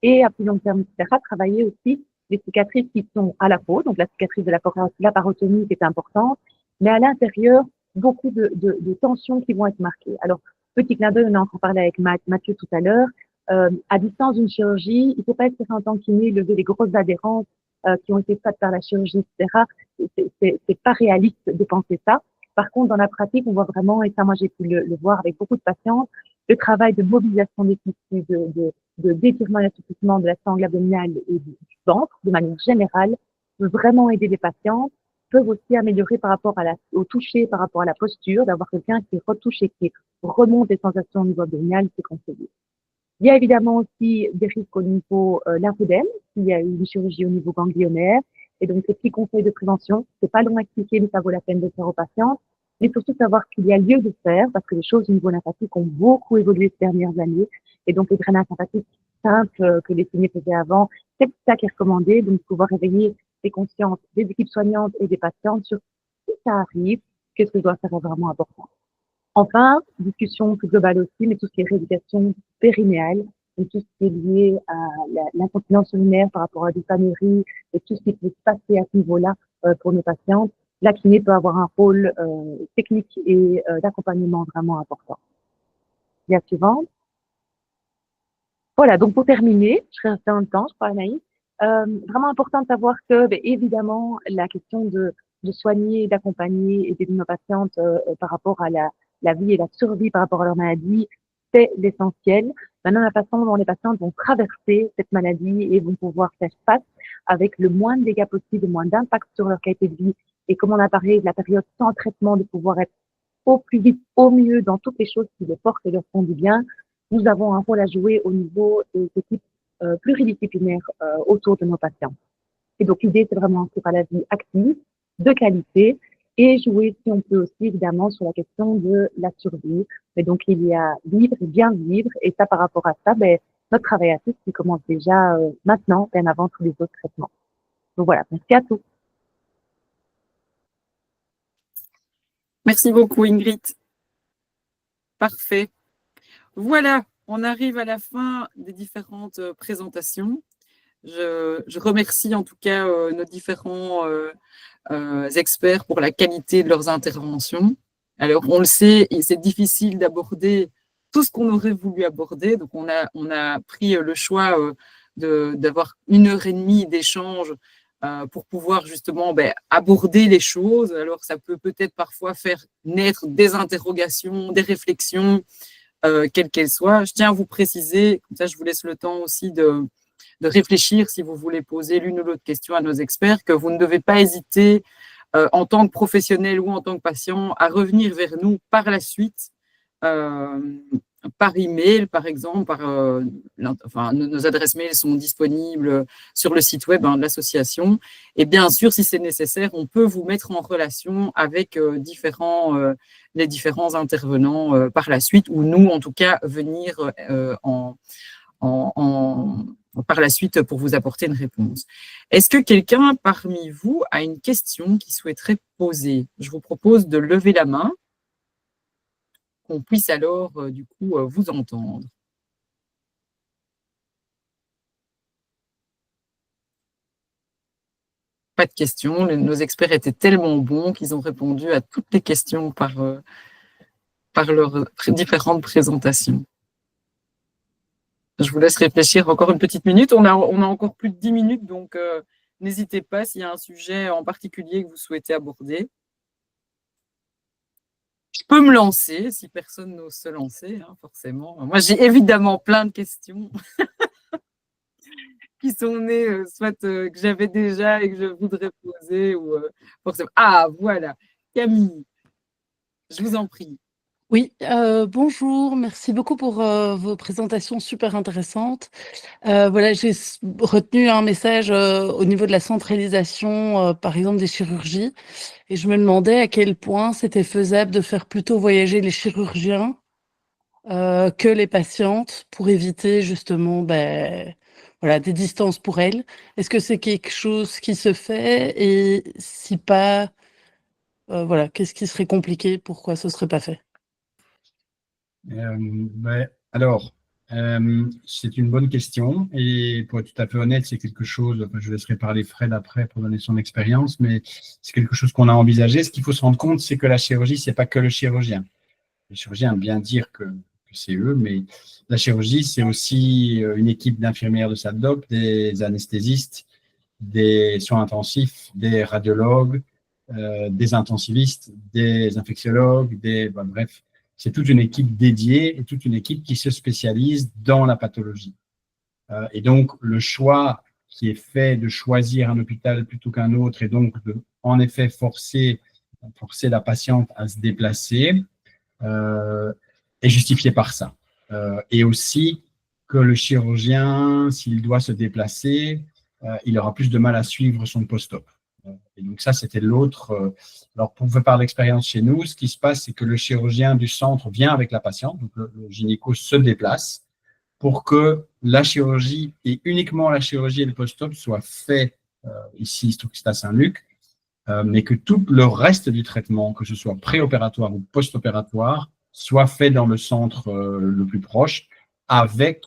et à plus long terme, etc., travailler aussi les cicatrices qui sont à la peau, donc la cicatrice de la parotomie qui est importante, mais à l'intérieur, beaucoup de tensions qui vont être marquées. Alors, petit clin d'œil, on a encore parlé avec Mathieu tout à l'heure, à distance d'une chirurgie, il ne faut pas espérer en tant qu'iné lever les grosses adhérences qui ont été faites par la chirurgie, etc. C'est pas réaliste de penser ça. Par contre, dans la pratique, on voit vraiment, et ça, moi, j'ai pu le voir avec beaucoup de patients, le travail de mobilisation des tissus, de d'étirement et d'assouplissement de la sangle abdominale et du ventre, de manière générale, peut vraiment aider les patients, peuvent aussi améliorer par rapport au toucher, par rapport à la posture, d'avoir quelqu'un qui retouche et qui remonte les sensations au niveau abdominal, c'est conseillé. Il y a évidemment aussi des risques au niveau lymphodème, s'il y a eu une chirurgie au niveau ganglionnaire. Et donc, ces petits conseils de prévention, c'est pas long à expliquer, mais ça vaut la peine de faire aux patients. Mais surtout savoir qu'il y a lieu de faire, parce que les choses au niveau lymphatique ont beaucoup évolué ces dernières années. Et donc, les drainages lymphatiques simples que les kinés faisaient avant, c'est ça qui est recommandé. Donc, pouvoir réveiller les consciences des équipes soignantes et des patientes sur si ça arrive, qu'est-ce que je dois faire est vraiment important. Enfin, discussion plus globale aussi, mais tout ce qui est rééducation périnéale, et tout ce qui est lié à l'incontinence urinaire par rapport à des anéries et tout ce qui peut se passer à ce niveau-là pour nos patientes, la kiné peut avoir un rôle technique et d'accompagnement vraiment important. La suivante. Voilà, donc pour terminer, je reste dans le temps, je crois, Anaïs. Vraiment important de savoir que, évidemment, la question de soigner, d'accompagner et d'aider nos patientes par rapport à la vie et la survie par rapport à leur maladie, c'est l'essentiel. Maintenant, la façon dont les patientes vont traverser cette maladie et vont pouvoir faire face avec le moins de dégâts possible, le moins d'impact sur leur qualité de vie, et comme on a parlé de la période sans traitement, de pouvoir être au plus vite, au mieux dans toutes les choses qui les portent et leur font du bien, nous avons un rôle à jouer au niveau des équipes pluridisciplinaires autour de nos patients. Et donc, l'idée, c'est vraiment sur la vie active, de qualité, et jouer, si on peut aussi, évidemment, sur la question de la survie. Mais donc, il y a vivre et bien vivre, et ça, par rapport à ça, notre travail à tous qui commence déjà maintenant, bien avant tous les autres traitements. Donc voilà, merci à tous. Merci beaucoup, Ingrid. Parfait. Voilà, on arrive à la fin des différentes présentations. Je remercie en tout cas nos différents experts pour la qualité de leurs interventions. Alors, on le sait, c'est difficile d'aborder tout ce qu'on aurait voulu aborder. Donc, on a pris le choix d'avoir 1h30 d'échange pour pouvoir justement aborder les choses. Alors, ça peut peut-être parfois faire naître des interrogations, des réflexions, quelles qu'elles soient. Je tiens à vous préciser, comme ça je vous laisse le temps aussi de réfléchir si vous voulez poser l'une ou l'autre question à nos experts, que vous ne devez pas hésiter en tant que professionnel ou en tant que patient à revenir vers nous par la suite, par email par exemple, nos adresses mail sont disponibles sur le site web de l'association. Et bien sûr, si c'est nécessaire, on peut vous mettre en relation avec les différents intervenants par la suite, ou nous en tout cas venir par la suite pour vous apporter une réponse. Est-ce que quelqu'un parmi vous a une question qu'il souhaiterait poser? Je vous propose de lever la main, qu'on puisse alors du coup vous entendre. Pas de questions. Nos experts étaient tellement bons qu'ils ont répondu à toutes les questions par leurs différentes présentations. Je vous laisse réfléchir encore une petite minute. On a encore plus de 10 minutes, donc n'hésitez pas s'il y a un sujet en particulier que vous souhaitez aborder. Je peux me lancer si personne n'ose se lancer, forcément. Moi, j'ai évidemment plein de questions qui sont nées, soit que j'avais déjà et que je voudrais poser. Ou forcément. Ah, voilà, Camille, je vous en prie. Oui, bonjour, merci beaucoup pour vos présentations super intéressantes. Voilà, j'ai retenu un message au niveau de la centralisation, par exemple des chirurgies, et je me demandais à quel point c'était faisable de faire plutôt voyager les chirurgiens que les patientes pour éviter justement voilà, des distances pour elles. Est-ce que c'est quelque chose qui se fait et si pas, voilà, qu'est-ce qui serait compliqué, pourquoi ce serait pas fait? Alors, c'est une bonne question et pour être tout à fait honnête, c'est quelque chose, je laisserai parler Fred après pour donner son expérience, mais c'est quelque chose qu'on a envisagé. Ce qu'il faut se rendre compte, c'est que la chirurgie, c'est pas que le chirurgien. Le chirurgien aime bien dire que c'est eux, mais la chirurgie, c'est aussi une équipe d'infirmières de SADDOC, des anesthésistes, des soins intensifs, des radiologues, des intensivistes, des infectiologues, bref, c'est toute une équipe dédiée et toute une équipe qui se spécialise dans la pathologie. Et donc, le choix qui est fait de choisir un hôpital plutôt qu'un autre et donc de, en effet, forcer la patiente à se déplacer est justifié par ça. Et aussi que le chirurgien, s'il doit se déplacer, il aura plus de mal à suivre son post-op. Et donc ça, c'était l'autre. Alors, pour vous faire l'expérience chez nous, ce qui se passe, c'est que le chirurgien du centre vient avec la patiente, donc le gynéco se déplace pour que la chirurgie et uniquement la chirurgie et le post-op soient faits ici, c'est à Saint-Luc, mais que tout le reste du traitement, que ce soit préopératoire ou post-opératoire, soit fait dans le centre le plus proche avec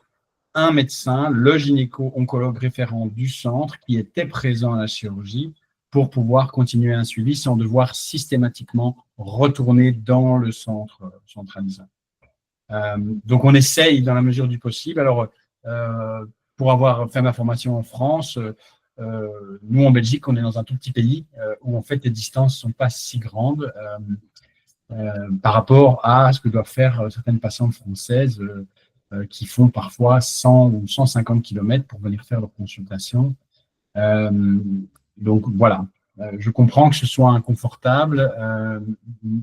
un médecin, le gynéco-oncologue référent du centre qui était présent à la chirurgie pour pouvoir continuer un suivi sans devoir systématiquement retourner dans le centre centralisant. Donc, on essaye dans la mesure du possible. Alors, pour avoir fait ma formation en France, nous, en Belgique, on est dans un tout petit pays où, en fait, les distances ne sont pas si grandes par rapport à ce que doivent faire certaines patientes françaises qui font parfois 100 ou 150 km pour venir faire leur consultation. Donc, voilà. Je comprends que ce soit inconfortable,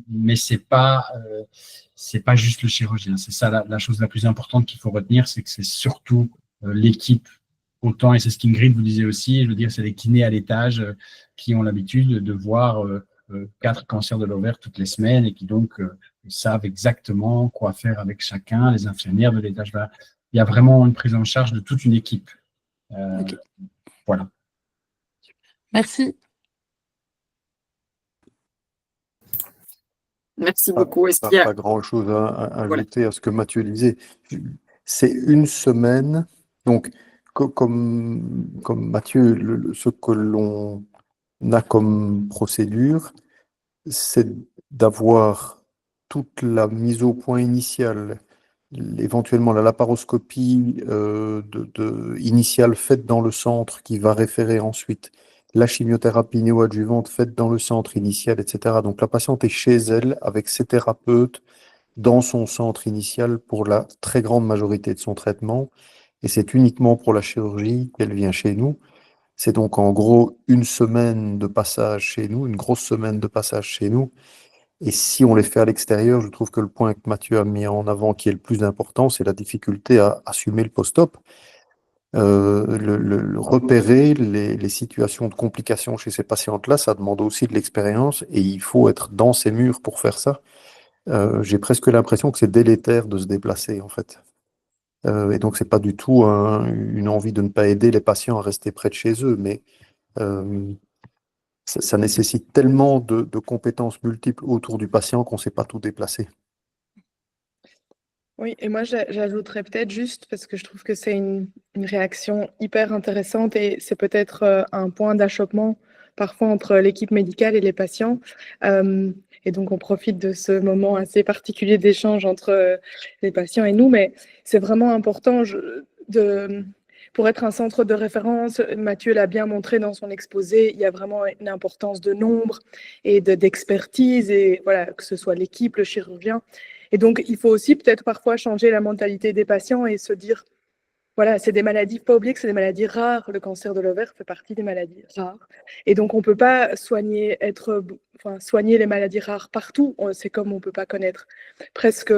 mais c'est pas juste le chirurgien. C'est ça la chose la plus importante qu'il faut retenir, c'est que c'est surtout l'équipe autant, et c'est ce qu'Ingrid vous disait aussi, je veux dire, c'est les kinés à l'étage qui ont l'habitude de voir 4 cancers de l'ovaire toutes les semaines et qui donc savent exactement quoi faire avec chacun, les infirmières de l'étage. Il y a vraiment une prise en charge de toute une équipe. Okay. Voilà. Merci. Merci beaucoup. Est-ce qu'il y a... Pas grand-chose à ajouter à ce que Mathieu disait. C'est une semaine, donc comme Mathieu, ce que l'on a comme procédure, c'est d'avoir toute la mise au point initiale, éventuellement la laparoscopie initiale faite dans le centre qui va référer ensuite la chimiothérapie néoadjuvante faite dans le centre initial, etc. Donc la patiente est chez elle avec ses thérapeutes dans son centre initial pour la très grande majorité de son traitement. Et c'est uniquement pour la chirurgie qu'elle vient chez nous. C'est donc en gros une semaine de passage chez nous, une grosse semaine de passage chez nous. Et si on les fait à l'extérieur, je trouve que le point que Mathieu a mis en avant qui est le plus important, c'est la difficulté à assumer le post-op. Repérer les situations de complications chez ces patientes-là, ça demande aussi de l'expérience et il faut être dans ces murs pour faire ça. J'ai presque l'impression que c'est délétère de se déplacer en fait. Et donc c'est pas du tout une envie de ne pas aider les patients à rester près de chez eux, mais ça nécessite tellement de compétences multiples autour du patient qu'on ne sait pas tout déplacer. Oui, et moi j'ajouterais peut-être juste, parce que je trouve que c'est une réaction hyper intéressante et c'est peut-être un point d'achoppement parfois entre l'équipe médicale et les patients. Et donc on profite de ce moment assez particulier d'échange entre les patients et nous, mais c'est vraiment important pour être un centre de référence. Mathieu l'a bien montré dans son exposé, il y a vraiment une importance de nombre et d'expertise, et voilà, que ce soit l'équipe, le chirurgien. Et donc, il faut aussi peut-être parfois changer la mentalité des patients et se dire, voilà, c'est des maladies, pas oublier que c'est des maladies rares. Le cancer de l'ovaire fait partie des maladies rares. Et donc, on ne peut pas soigner les maladies rares partout. C'est comme on ne peut pas connaître presque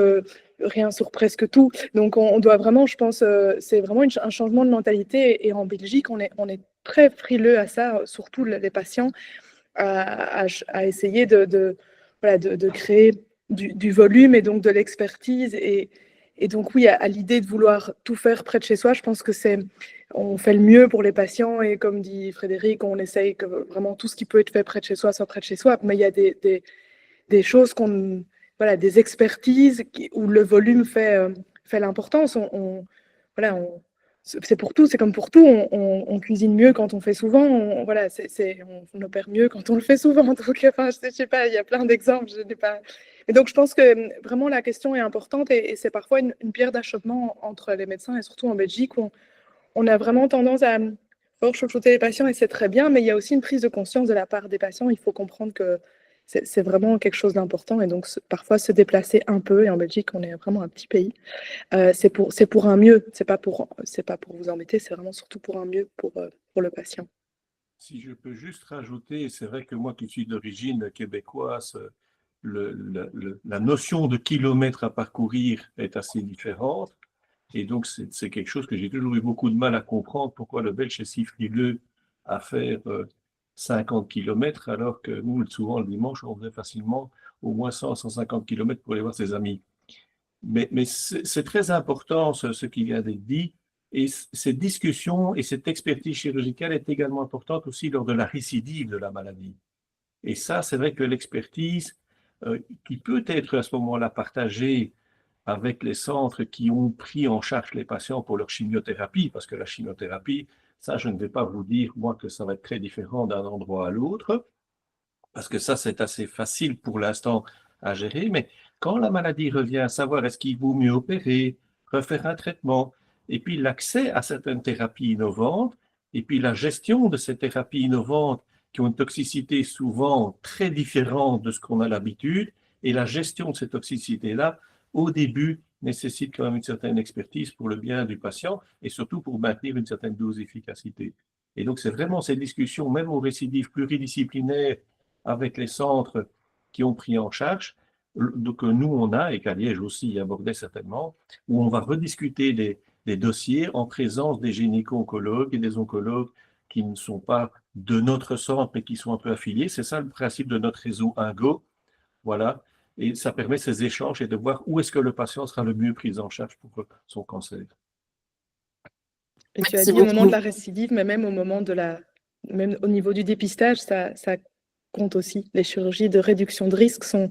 rien sur presque tout. Donc, on doit vraiment, je pense, c'est vraiment un changement de mentalité. Et en Belgique, on est très frileux à ça, surtout les patients, à essayer de créer du volume et donc de l'expertise. Et donc, oui, à l'idée de vouloir tout faire près de chez soi, je pense que on fait le mieux pour les patients. Et comme dit Frédéric, on essaye que vraiment tout ce qui peut être fait près de chez soi soit près de chez soi. Mais il y a des choses des expertises où le volume fait l'importance. C'est pour tout, c'est comme pour tout. On cuisine mieux quand on fait souvent. On opère mieux quand on le fait souvent. Donc, je sais pas, il y a plein d'exemples. Je n'ai pas. Et donc, je pense que vraiment la question est importante et c'est parfois une pierre d'achoppement entre les médecins et surtout en Belgique où on a vraiment tendance à chouchouter les patients et c'est très bien, mais il y a aussi une prise de conscience de la part des patients. Il faut comprendre que c'est vraiment quelque chose d'important et donc parfois se déplacer un peu. Et en Belgique, on est vraiment un petit pays. C'est pour un mieux. C'est pas pour vous embêter. C'est vraiment surtout pour un mieux pour le patient. Si je peux juste rajouter, c'est vrai que moi qui suis d'origine québécoise, la notion de kilomètres à parcourir est assez différente. Et donc, c'est quelque chose que j'ai toujours eu beaucoup de mal à comprendre, pourquoi le Belge est si frileux à faire 50 km, alors que nous, souvent le dimanche, on faisait facilement au moins 100-150 km pour aller voir ses amis. Mais c'est très important ce qui vient d'être dit. Et cette discussion et cette expertise chirurgicale est également importante aussi lors de la récidive de la maladie. Et ça, c'est vrai que l'expertise qui peut être à ce moment-là partagée avec les centres qui ont pris en charge les patients pour leur chimiothérapie, parce que la chimiothérapie, ça, je ne vais pas vous dire, moi, que ça va être très différent d'un endroit à l'autre, parce que ça, c'est assez facile pour l'instant à gérer, mais quand la maladie revient, savoir est-ce qu'il vaut mieux opérer, refaire un traitement, et puis l'accès à certaines thérapies innovantes, et puis la gestion de ces thérapies innovantes qui ont une toxicité souvent très différente de ce qu'on a l'habitude, et la gestion de ces toxicités-là, au début, nécessite quand même une certaine expertise pour le bien du patient et surtout pour maintenir une certaine dose d'efficacité. Et donc, c'est vraiment ces discussions, même aux récidives pluridisciplinaires, avec les centres qui ont pris en charge, que nous, on a, et qu'à Liège aussi abordait certainement, où on va rediscuter des dossiers en présence des gynéco-oncologues et des oncologues qui ne sont pas de notre centre, mais qui sont un peu affiliés. C'est ça le principe de notre réseau INGO. Voilà. Et ça permet ces échanges et de voir où est-ce que le patient sera le mieux pris en charge pour son cancer. Et tu as dit au moment de la récidive, mais même même au niveau du dépistage, ça compte aussi. Les chirurgies de réduction de risque sont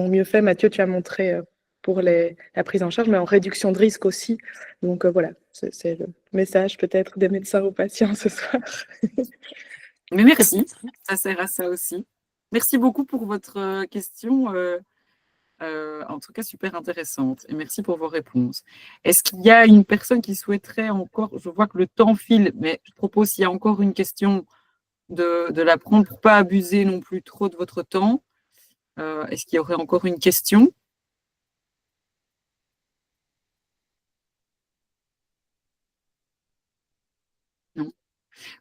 mieux faites. Mathieu, tu as montré pour la prise en charge, mais en réduction de risque aussi. Donc voilà, c'est le message peut-être des médecins aux patients ce soir. Mais merci, ça sert à ça aussi. Merci beaucoup pour votre question, en tout cas super intéressante, et merci pour vos réponses. Est-ce qu'il y a une personne qui souhaiterait encore, je vois que le temps file, mais je propose s'il y a encore une question de la prendre pour ne pas abuser non plus trop de votre temps. Est-ce qu'il y aurait encore une question ? Non.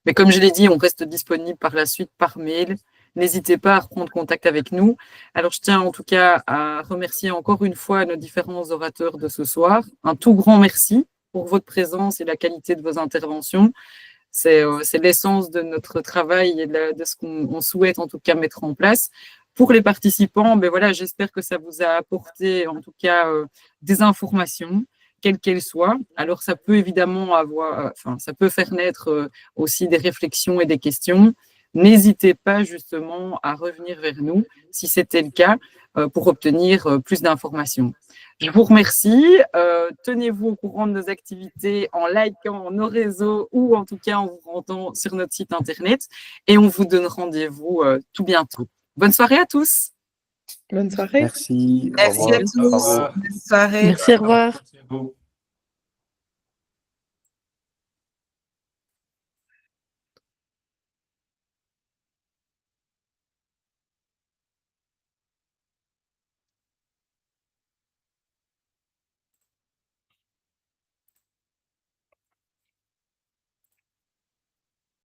Mais comme je l'ai dit, on reste disponible par la suite par mail. N'hésitez pas à reprendre contact avec nous. Alors, je tiens en tout cas à remercier encore une fois nos différents orateurs de ce soir. Un tout grand merci pour votre présence et la qualité de vos interventions. C'est l'essence de notre travail et de ce qu'on souhaite en tout cas mettre en place. Pour les participants, ben voilà, j'espère que ça vous a apporté en tout cas des informations, quelles qu'elles soient. Alors, ça peut évidemment ça peut faire naître aussi des réflexions et des questions. N'hésitez pas justement à revenir vers nous si c'était le cas pour obtenir plus d'informations. Je vous remercie. Tenez-vous au courant de nos activités en likant nos réseaux ou en tout cas en vous rendant sur notre site internet et on vous donne rendez-vous tout bientôt. Bonne soirée à tous. Bonne soirée. Merci. Merci à tous. Bonne soirée. Merci, au revoir. Merci à vous.